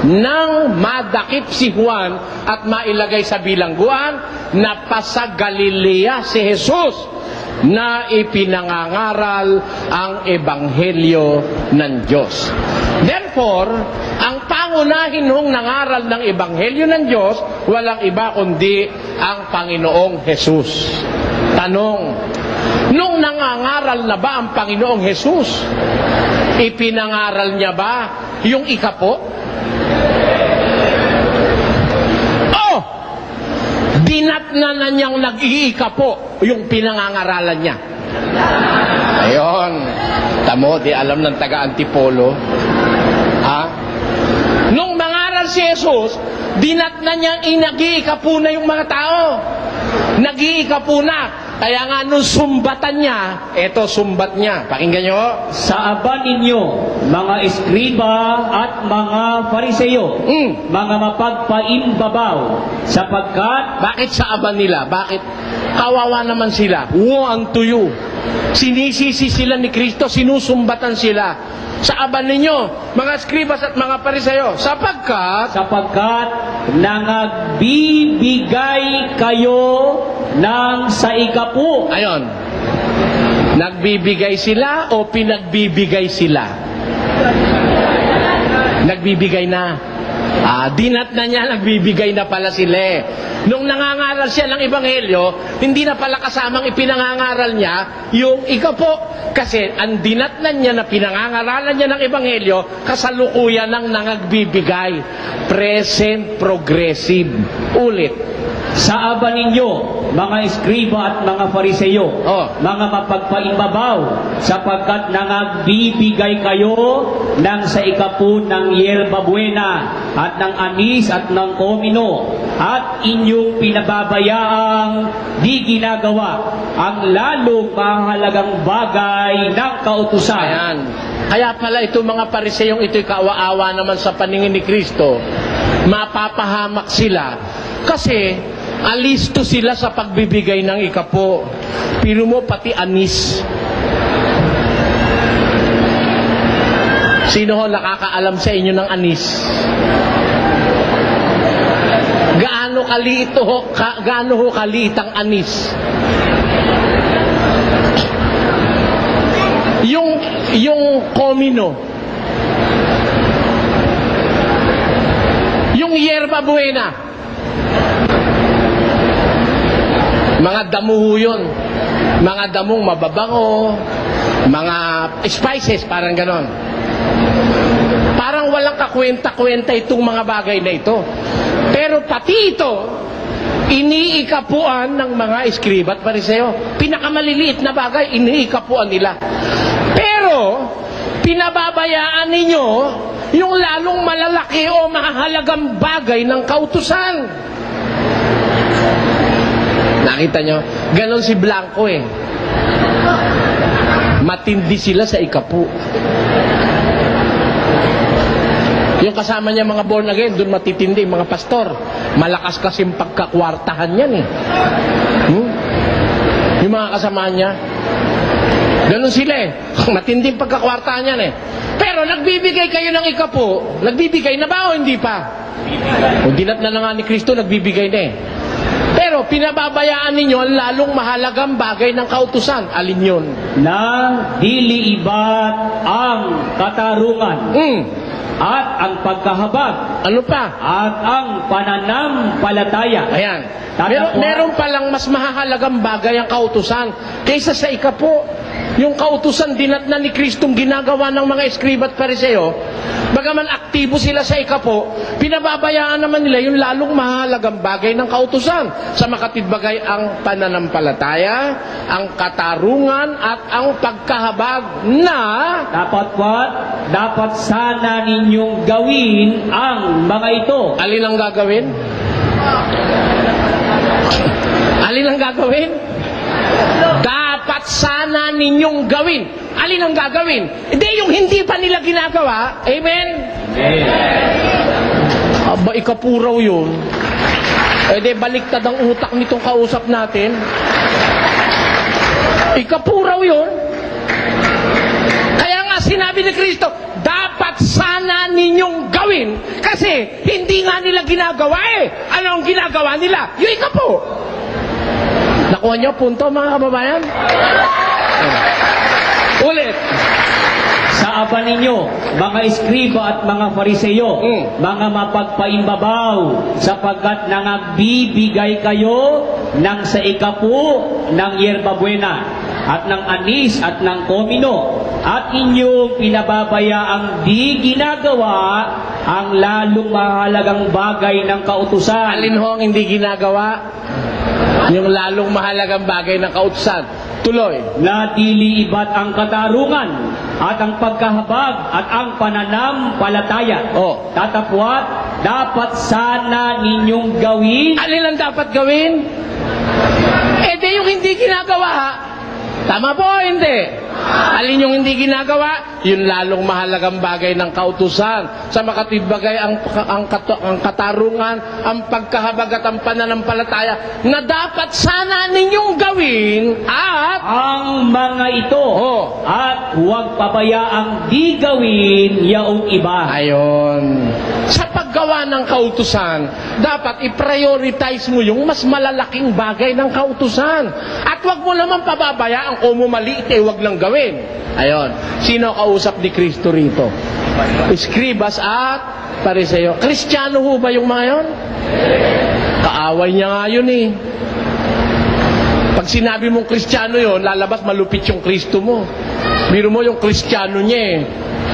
Nang madakip si Juan at mailagay sa bilangguan, napasa Galilea si Jesus na ipinangangaral ang ebanghelyo ng Diyos. Therefore, ang pangunahin hong nangaral ng ebanghelyo ng Diyos, walang iba kundi ang Panginoong Jesus. Tanong, nung nangangaral na ba ang Panginoong Jesus, ipinangaral niya ba yung ikapo? Dinatna na niyang nag-iikapo yung pinangangaralan niya. Ayon. Tamo, di alam ng taga-Antipolo. Ha? Nung mangaral si Jesus, dinatna niyang nag-iikapo na yung mga tao. Nag-iikapo na. Kaya nga nung sumbatan niya, eto sumbat niya. Pakinggan niyo. Sa aba ninyo, mga eskriba at mga fariseyo, mga mapagpaimbabaw, sapagkat... Bakit sa aba nila? Bakit? Kawawa naman sila. Woe unto you. Sinisisi sila ni Kristo, sinusumbatan sila. Sa aba ninyo, mga eskribas at mga fariseyo, sapagkat nangagbibigay kayo ng sa ikapu. Ayon. Nagbibigay sila o pinagbibigay sila? Nagbibigay na. Dinat na niya, nagbibigay na pala sila. Nung nangangaral siya ng ebanghelyo, hindi na pala kasamang ipinangangaral niya yung ikapo. Kasi ang dinatnan niya na pinangangaralan niya ng ebanghelyo, kasalukuyan ng nangagbibigay. Present progressive. Ulit. Sa aba ninyo, mga eskriba at mga fariseyo, mga mapagpaimbabaw, sapagkat nangagbibigay kayo ng sa ikapu ng yerba buena at ng anis at ng komino, at inyong pinababayaang di ginagawa ang lalong mahalagang bagay ng kautusan. Ayan. Kaya pala itong mga pariseyong ito'y kaawa-awa naman sa paningin ni Kristo. Mapapahamak sila. Kasi alisto sila sa pagbibigay ng ikapo. Pero mo pati anis. Sino ho nakakaalam sa inyo ng anis? Gaano ho kaliit ang anis? Yung komino, yung yerba buena, mga damo yun, mga damong mababango, mga spices, parang ganon. Parang walang kakwenta-kwenta itong mga bagay na ito. Pero pati ito, iniikapuan ng mga eskriba at pariseo. Pinakamaliliit na bagay, iniikapuan nila. Pero, pinababayaan ninyo yung lalong malalaki o mahalagang bagay ng kautusan. Nakita nyo? Ganon si Blanco eh. Matindi sila sa ikapu. Yung kasama niya mga born again, doon matitindi, mga pastor. Malakas kasing pagkakwartahan yan eh. Yung mga kasama niya. Ganun sila eh. Matinding pagkakwartahan yan eh. Pero nagbibigay kayo ng ikapo, nagbibigay na ba o hindi pa? Kung dinat na nga ni Kristo, nagbibigay na eh. Pero pinababayaan ninyo ang lalong mahalagang bagay ng kautusan. Alin yun? Na dili ibat ang katarungan at ang pagkahabag Ano pa? at ang pananampalataya. Ayan. Tatapos- Meron palang mas mahalagang bagay ang kautusan kaysa sa ikapo. Yung kautusan dinat na ni Kristong ginagawa ng mga eskriba at pariseo, bagaman aktibo sila sa ikapo, pinababayaan naman nila yung lalong mahalagang bagay ng kautusan. Sa makatidbagay ang pananampalataya, ang katarungan at ang pagkahabag na Dapat sana ninyong gawin ang mga ito. alin ang gagawin? Alin ang gagawin? Dapat sana ninyong gawin. Alin ang gagawin? Hindi yung hindi pa nila ginagawa. Amen? Aba, ikapuraw yun. E de, baliktad ang utak nitong kausap natin. Ikapuraw yun. Kaya nga sinabi ni Kristo, dapat sana ninyong gawin. Kasi hindi nga nila ginagawa eh. Ano ang ginagawa nila? Yung ikapo. Nakuha niyo punto mga kababayan? Ulit. Sa aba ninyo, mga eskriba at mga fariseyo, mga mapagpaimbabaw, sapagkat nangagbibigay kayo ng sa ikapu ng yerba buena, at ng anis at ng komino, at inyong pinababayaang di ginagawa ang lalong mahalagang bagay ng kautusan. Alin ho ang hindi ginagawa? Yung lalong mahalagang bagay ng kautusan. Tuloy. Na dili ibat ang katarungan at ang pagkahabag at ang pananampalataya. Tatapwat, dapat sana ninyong gawin. Alin ang dapat gawin? Eh di yung hindi ginagawa. Tama po, hindi. Alin yung hindi ginagawa? Yung lalong mahalagang bagay ng kautusan. Sa makatibagay ang katarungan, ang pagkahabag at ang pananampalataya na dapat sana ninyong gawin at Ang mga ito at huwag pabayaang di gawin yaong iba. ayon. Sa paggawa ng kautusan, dapat i-prioritize mo yung mas malalaking bagay ng kautusan. At huwag mo naman pababayaan kung mo maliit eh, huwag lang gawin. Ayon. Sino kausap ni Kristo rito? Eskribas at pariseo. Kristiyano ho ba yung mga yon? Kaaway niya nga yun eh. Pag sinabi mong Kristiyano yon, lalabas malupit yung Kristo mo. Biro mo yung Kristiyano niya eh.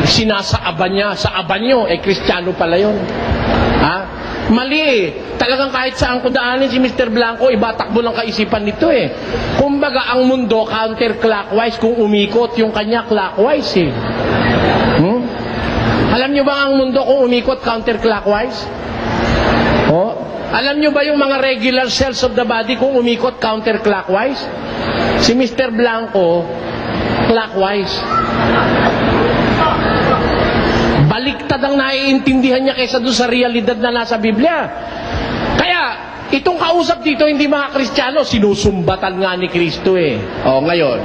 Sinasaaban niya, sa aban nyo, eh Kristiyano pala yon. Ha? Mali eh. Talagang kahit saan ko daanin si Mr. Blanco, ibatakbo ng kaisipan nito eh. Kumbaga ang mundo counterclockwise kung umikot yung kanya clockwise eh. Alam nyo ba ang mundo kung umikot counterclockwise? Alam nyo ba yung mga regular cells of the body kung umikot counterclockwise? Si Mr. Blanco, clockwise. Baliktad ang naiintindihan niya kaysa doon sa realidad na nasa Biblia. Kaya, itong kausap dito, hindi mga Kristiyano, sinusumbatan nga ni Kristo eh. Ngayon,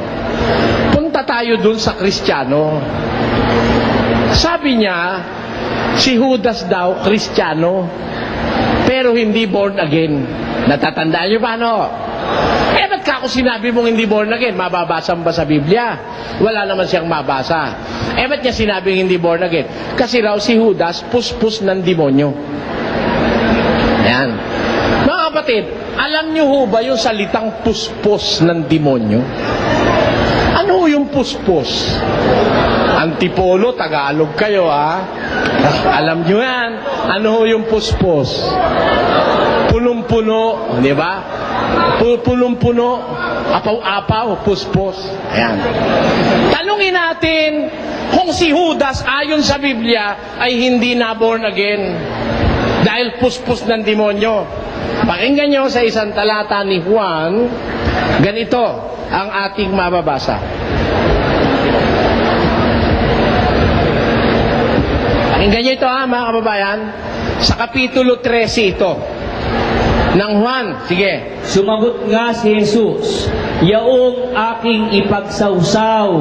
punta tayo doon sa Kristiyano. Sabi niya, si Judas daw, Kristiyano, pero hindi born again. Natatandaan niyo ba, no? Ba't ka ako sinabi mong hindi born again? Mababasa ba sa Biblia? Wala naman siyang mabasa. Ba't niya sinabing hindi born again? Kasi raw si Judas, puspos ng demonyo. Yan. Mga kapatid, alam niyo ho ba yung salitang puspos ng demonyo? Ano yung puspos? Antipolo, Tagalog kayo ha? Alam niyo yan. Ano ho yung puspos? Punong-puno, di ba? Punong-puno, apaw-apaw, puspos. Ayan. Tanungin natin kung si Judas ayon sa Biblia ay hindi na born again dahil puspos ng demonyo. Pakinggan nyo sa isang talata ni Juan, ganito ang ating mababasa. Pakinggan nyo ito ha, mga kababayan. Sa Kapitulo 13 ito. Ng Juan. Sige. Sumagot nga si Jesus, yaong aking ipagsawsaw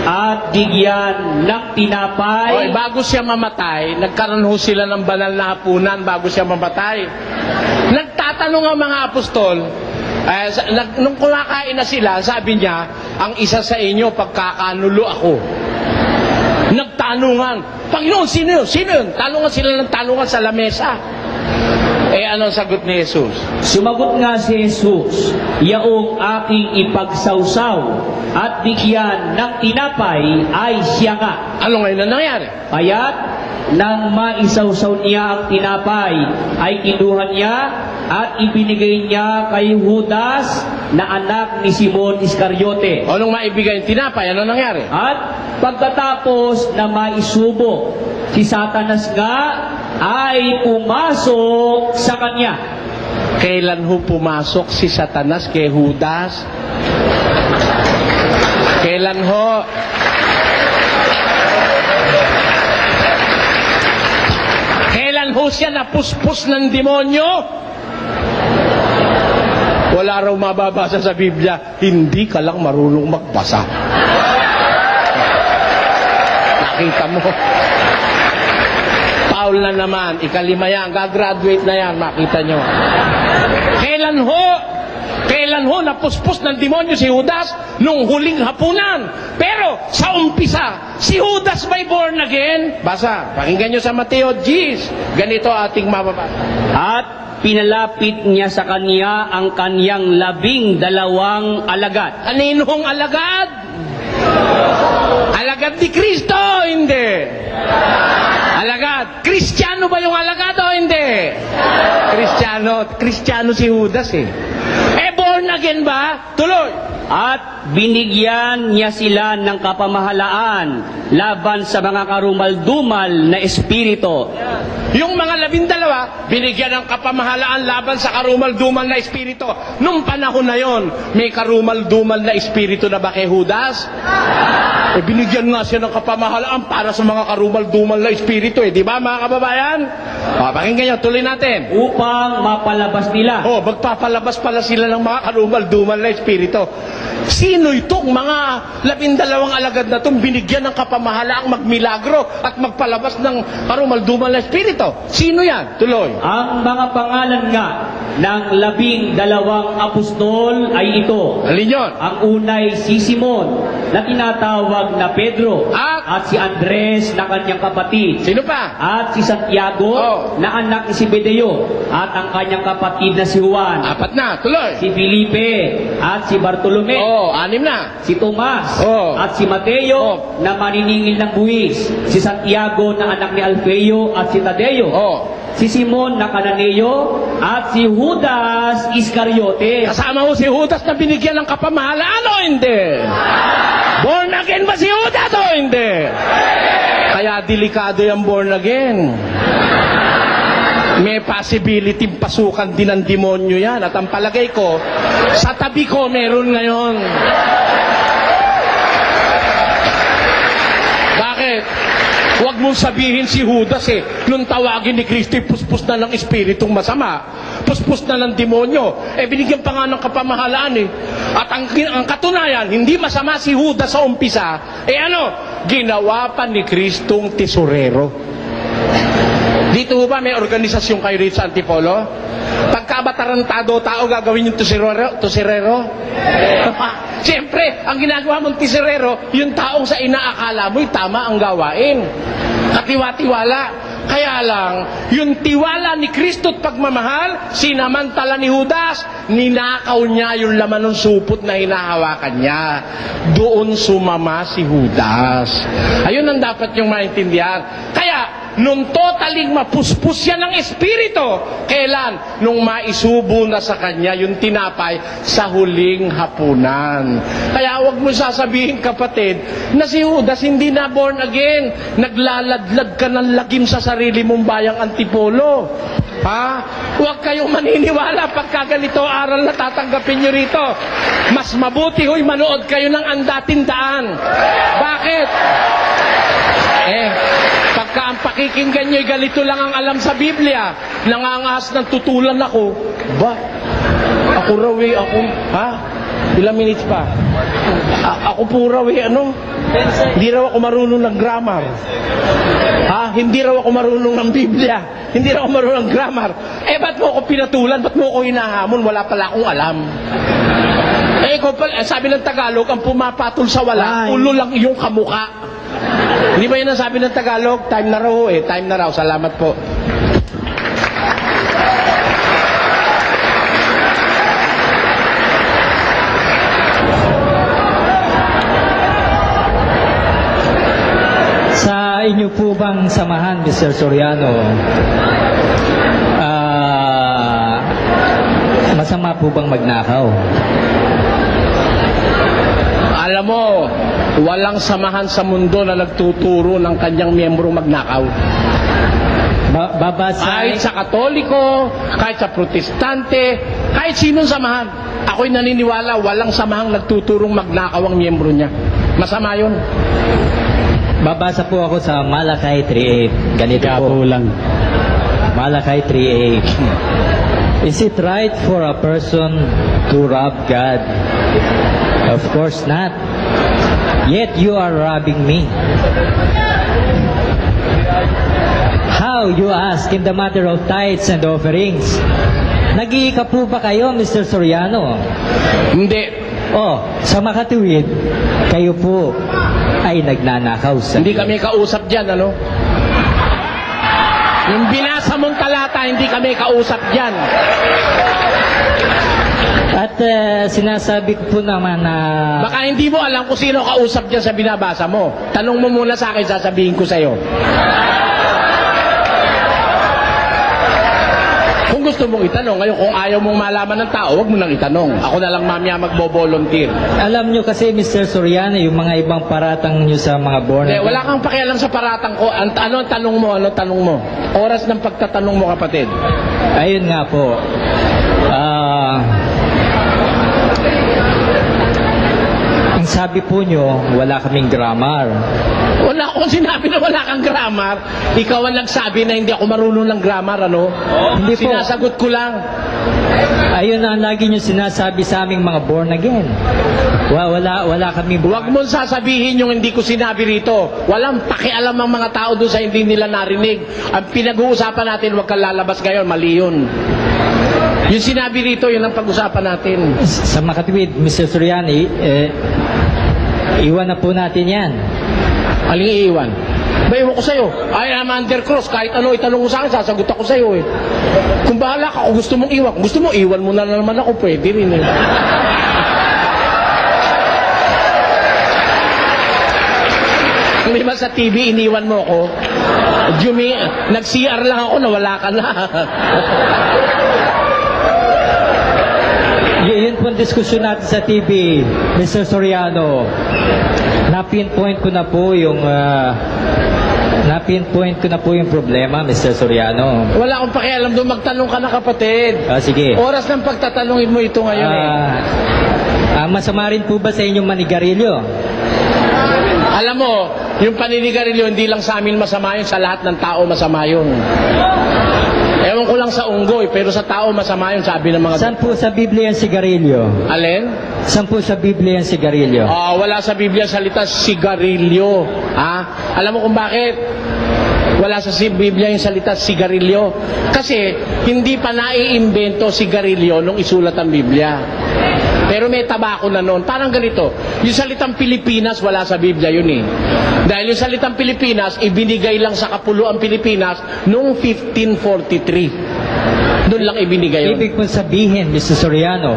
at bigyan ng tinapay. Bago siya mamatay, nagkaroon ho sila ng banal na hapunan bago siya mamatay. Nagtatanong ang mga apostol, nung kumakain na sila, sabi niya, ang isa sa inyo pagkakanulo ako. Nagtanungan, Panginoon, sino yun? Sino yun? Tanungan sila ng tanungan sa lamesa. Anong sagot ni Jesus? Sumagot nga si Jesus, yaong aking ipagsawsaw at bigyan ng tinapay ay siya nga. Ano ngayon na nangyari? Kaya't nang maisawsaw niya ang tinapay, ay kinuha niya at ibinigay niya kay Judas na anak ni Simon Iscariote. Nung maibigay yung tinapay, ano nangyari? At pagkatapos na maisubo, si Satanas nga ay pumasok sa kanya. Kailan ho pumasok si Satanas kay Judas? Kailan ho? Kailan ho siya napuspos ng demonyo? Wala raw mababasa sa Biblia, hindi ka lang marunong magbasa. Nakita mo? Paul na naman, ikalima yan, gagraduate na yan, makita nyo. Kailan ho napuspos ng demonyo si Judas? Nung huling hapunan. Pero sa umpisa, si Judas may born again. Basa, pakinggan nyo sa Mateo 10. Ganito ating mababasa. At pinalapit niya sa kanya ang kanyang 12 alagad. Kaninong alagad? Alagad ni Kristo, hindi. Alagad. Kristiyano ba yung alagad o hindi? Kristiyano si Judas eh. Born again ba? Tuloy. At binigyan niya sila ng kapamahalaan laban sa mga karumal-dumal na espiritu. Yung mga 12, binigyan ng kapamahalaan laban sa karumal-dumal na espiritu. Nung panahon na yon, may karumal-dumal na espiritu na ba kay Judas? Binigyan nga siya ng kapamahalaan para sa mga karumal-dumal na espiritu di ba mga kababayan? Pakinggan nyo, tuloy natin. Upang mapalabas nila. Magpapalabas pala sila ng mga karumal-dumal na espiritu. Sino itong mga 12 alagad na itong binigyan ng kapamahalaang magmilagro at magpalabas ng karumal-dumal na espiritu? Sino yan? Tuloy. Ang mga pangalan nga ng 12 apostol ay ito. Alin yun? Ang unay si Simon na tinatawag na Pedro at si Andres na kanyang kapatid. Sino pa? At si Santiago na anak ni Zebedeo at ang kanyang kapatid na si Juan. 4 na. Tuloy. Si Felipe at si Bartolome. 6 na. Si Tomas at si Mateo na maniningil ng buwis. Si Santiago na anak ni Alfeo at si Tadeo. Si Simon na Cananeo at si Judas Iscariote. Kasama mo si Judas na binigyan ng kapamahalaan o hindi? Born again ba si Judas o hindi? Kaya delikado yung born again. May possibility pasukan din ng demonyo yan. At ang palagay ko, sa tabi ko meron ngayon. Bakit? Huwag mong sabihin si Judas nung tawagin ni Kristo, puspos na ng espiritong masama. Puspos na ng demonyo. Binigyan pa nga ng kapamahalaan At ang katunayan, hindi masama si Judas sa umpisa. Ginawa pa ni Kristong tesorero. Dito ba may organisasyon kayo rito sa Antipolo? Pagka ba tarantado tao gagawin yung tesorero? Siyempre, ang ginagawa mong tesorero, yung taong sa inaakala mo'y tama ang gawain. Katiwa-tiwala. Kaya lang, yung tiwala ni Kristo at pagmamahal, sinamantala ni Judas, ninakaw niya yung laman ng supot na hinahawakan niya. Doon sumama si Judas. Ayun ang dapat yung maintindihan. Kaya, nung totaling mapuspos siya ng espiritu, kailan? Nung maisubo na sa kanya yung tinapay sa huling hapunan. Kaya huwag mo sasabihin, kapatid, na si Judas hindi na born again. Naglaladlad ka ng lagim sa sarili mong bayang Antipolo. Huwag kayong maniniwala pagka ganito aral na tatanggapin nyo rito. Mas mabuti ho'y manood kayo ng Andatindaan. Bakit? Pagka ang pakikinggan nyo'y ganito lang ang alam sa Biblia, nangangahas ng tutulan ako. Ba? Ako raw ako. Ha? Ilang minutes pa? Ako po raw hindi raw ako marunong ng grammar. Ha? Hindi raw ako marunong ng Biblia. Hindi raw ako marunong ng grammar. Ba't mo ako pinatulan? Ba't mo ako hinahamon? Wala pala akong alam. Ikaw pala, sabi ng Tagalog, ang pumapatol sa wala, ulo lang iyong kamuka. Hindi ba yun ang sabi ng Tagalog? Time na raw time na raw. Salamat po. Sa inyo po bang samahan, Mr. Soriano, masama po bang magnakaw? Alam mo, walang samahan sa mundo na nagtuturo ng kanyang miyembro magnakaw. Babasay, Kahit sa Katoliko, kahit sa Protestante, kahit sinong samahan. Ako'y naniniwala, walang samahang nagtuturong magnakaw ang miyembro niya. Masama yun. babasa po ako sa Malakay 3:8. Ganito po. lang. Malakay 3:8. Is it right for a person to rob God? Of course not. Yet you are robbing me. How, you ask, in the matter of tithes and offerings? Nag-iika po ba kayo, Mr. Soriano? Hindi. Oh, sa makatuwid, kayo po ay nagnanakaw sa Hindi kami kausap dyan, ano? Yung binasa mong talata, hindi kami kausap dyan. At sinasabi ko po naman na... Baka hindi mo alam kung sino kausap dyan sa binabasa mo. Tanong mo muna sa akin, sasabihin ko sa'yo. Kung gusto mong itanong, ngayon kung ayaw mong malaman ng tao, huwag mo nang itanong. Ako na lang mamaya magbo-volunteer. Alam nyo kasi, Mr. Soriano, yung mga ibang paratang nyo sa mga born Hindi, wala kang pakialam sa paratang ko. Ano ang tanong mo? Ano tanong mo? Oras ng pagtatanong mo, kapatid. Ayun nga po. Ang sabi po nyo, wala kaming grammar. Wala akong sinabi na wala kang grammar. Ikaw ang nagsabi na hindi ako marunong ng grammar, ano? Hindi po. Sinasagot ko lang. Ayun ang lagi nyo sinasabi sa aming mga born again. Wala kami... Huwag mo sasabihin yung hindi ko sinabi rito. Walang pakialam ang mga tao doon sa hindi nila narinig. Ang pinag-uusapan natin, huwag kang lalabas ngayon, mali yun. Yung sinabi rito, yun ang pag-usapan natin. Sa makatuwid, Mr. Soriano, iwan na po natin yan. Aling iiwan? Bayaw ko sa'yo. I am under cross. Kahit ano itanong mo sa akin, sasagot ako sa'yo eh. Kung bahala ka, kung gusto mong iwan. Kung gusto mo, iwan mo na naman ako. Pwede rin eh. Di ba sa TV, iniwan mo ako? Nag-CR lang ako, nawala ka na. Yun po ang diskusyon natin sa TV, Mr. Soriano. Na-pinpoint ko na po yung problema, Mr. Soriano. Wala akong pakialam doon. Magtanong ka na, kapatid. Sige. Oras ng pagtatanungin mo ito ngayon eh. Masama rin po ba sa inyong manigarilyo? Alam mo, yung paninigarilyo, hindi lang sa amin masama yun, sa lahat ng tao masama yun. Ewan ko lang sa unggoy, pero sa tao masama yun, sabi ng mga... Saan po sa Biblia ang sigarilyo? Alin? Saan po sa Biblia ang sigarilyo? Wala sa Biblia salita sigarilyo. Alam mo kung bakit? Wala sa Biblia yung salita sigarilyo. Kasi hindi pa naiimbento sigarilyo nung isulat ang Biblia. Pero may tabako na noon. Parang ganito. Yung salitang Pilipinas, wala sa Biblia yun eh. Dahil yung salitang Pilipinas, ibinigay lang sa Kapuluang Pilipinas noong 1543. Doon lang ibinigay yun. Ibig po sabihin, Mr. Soriano,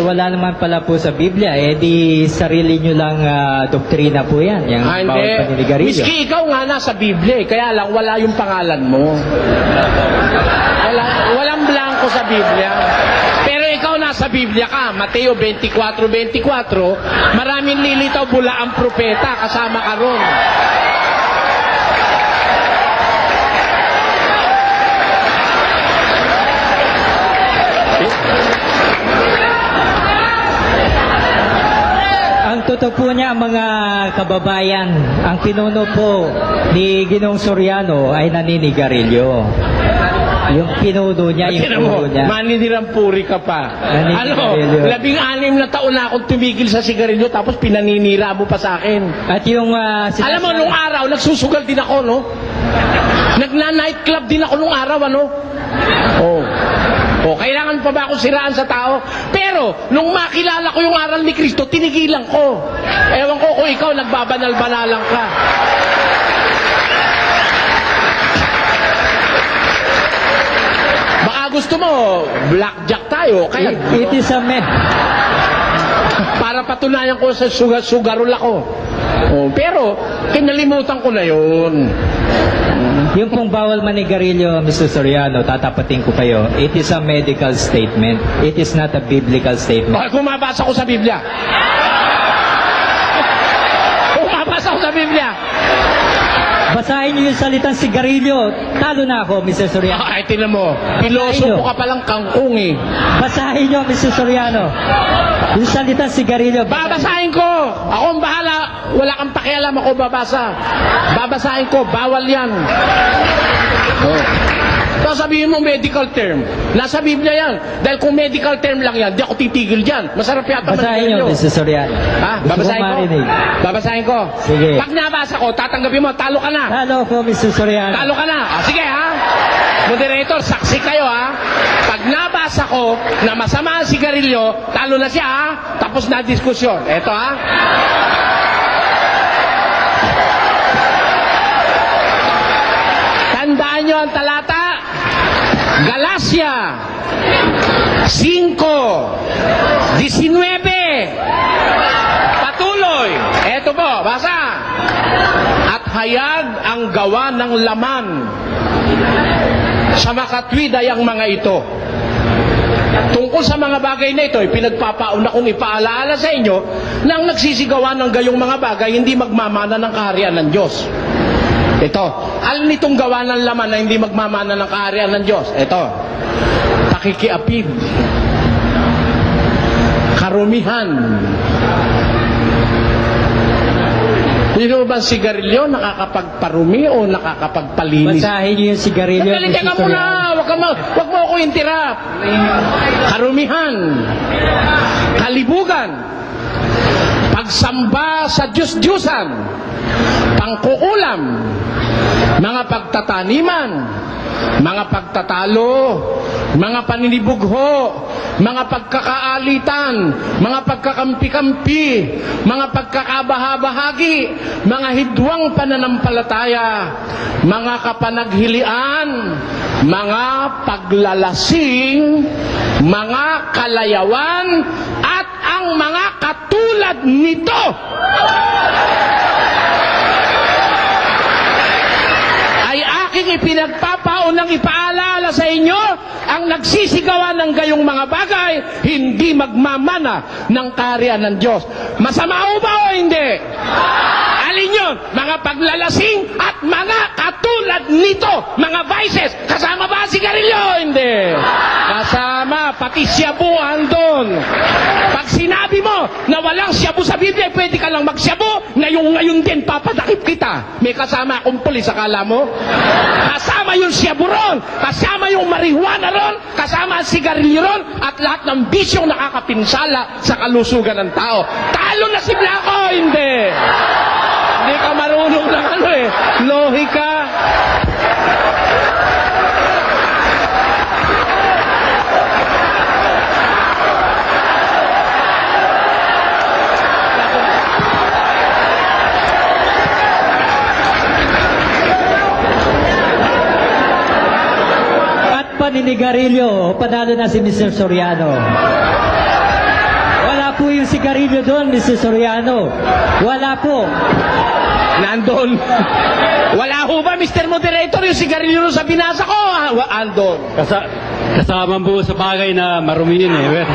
wala naman pala po sa Biblia. Di sarili nyo lang doktrina po yan. Yung bawal paninigarilyo. Miski ikaw nga nasa Biblia, kaya lang wala yung pangalan mo. Walang blanco sa Biblia. Pero ikaw nasa Biblia ka, Mateo 24:24, maraming lilitaw bula ang propeta, kasama ka ron. Ang totoo po niya mga kababayan, ang pinuno po ni Ginoong Soriano ay naninigarilyo. Yung pinuno niya, yung Tingnan mo, pinuno niya. maninirang puri ka pa. Naninigarilyo. 16 na taon na akong tumigil sa sigarilyo tapos pinaninira mo pa sa akin. At yung Alam mo, nung araw, nagsusugal din ako, no? Nagna-nightclub din ako nung araw, ano? Oh. Oh, kailangan pa ba ako siraan sa tao? Pero, nung makilala ko yung aral ni Kristo, tinigilan ko. Ewan ko kung ikaw, nagbabanal-banalang ka. Baka gusto mo, blackjack tayo. Kaya, it is a myth. para patunayan ko sa sugarol ako. Oh, pero, kinalimutan ko na yun. Yung pong bawal manigarilyo, Mr. Soriano, tatapatin ko kayo, it is a medical statement. It is not a biblical statement. Bakit kung mabasa ko sa Biblia? Kung mabasa ko sa Biblia? Basahin niyo yung salitang sigarilyo. Talo na ako, Mr. Soriano. Ay, tinan mo. Piloso ko ka palang kangkong eh. Basahin niyo, Mr. Soriano. Yung salitang sigarilyo. Babasahin ko. Ako ang bahala. Wala kang pakialam ako babasa. Babasahin ko. Bawal yan. Oh. Tapos sabihin mo medical term. Nasa Biblia yan. Dahil kung medical term lang yan, di ako titigil dyan. Masarap yata Basahin niyo, Mr. Soriano. Ha? Gusto Babasahin kong ko? marinig. Babasahin ko. Sige. Pag nabasa ko, tatanggapin mo, talo ka na. Talo ko, Mr. Soriano. Talo ka na. Ah, sige ha. Moderator, saksi kayo ha. Pag nabasa ko na masama ang sigarilyo, talo na siya ha. Tapos na diskusyon. Eto ha. Tandaan nyo ang talata. Galacia 5:19. Patuloy. Eto po, basa. At hayag ang gawa ng laman sa makatwid ay ang mga ito. Tungkol sa mga bagay na ito, pinagpapauna kong ipaalaala sa inyo na ang nagsisigawan ng gayong mga bagay hindi magmamana ng kaharian ng Diyos. Ito, alin itong gawa ng laman na hindi magmamana ng kaharian ng Diyos? Ito, pakikiapid, karumihan. Sino ba sigarilyo nakakapagparumi o nakakapagpalinis? Basahin niyo yung sigarilyo, Magaling ka Mr. muna! Soriano. Wag mo ako interrupt. Karumihan, kalibugan, pagsamba sa Diyos-Diyusan, pangkukulam, mga pagtataniman, mga pagtatalo, mga paninibugho, mga pagkakaalitan, mga pagkakampi-kampi, mga pagkakabahabahagi, mga hidwang pananampalataya, mga kapanaghilian, mga paglalasing, mga kalayawan, at ang mga katulad nito. Ay aking ipinagpapaunang ipaalala sa inyo, ang nagsisigawan ng gayong mga bagay, hindi magmamana ng kaharian ng Diyos. Masama o ba o hindi? Alin yun? Mga paglalasing at mga katulad nito, mga vices. Kasama ba ang sigarilyo? Hindi. Kasama, pati syabuan doon. Pag sinabi mo na walang syabu sa Biblia, pwede ka lang magsyabu, ngayon din papadakip kita. May kasama akong pulis, akala mo? Kasama yung syabu ron, kasama yung marijuana ron, kasama ang sigarilyo ron, at lahat ng bisyong nakakapinsala sa kalusugan ng tao. Talo na si Blanco, hindi. Hindi ka marunong ng ano eh, lohika. Paninigarilyo, panalo na si Mr. Soriano. Wala po yung sigarilyo doon, Mr. Soriano. Wala po. Nandun. Wala ho ba, Mr. Moderator, yung sigarilyo sa binasa ko? Andon. Kasama po sa bagay na marumi yun eh.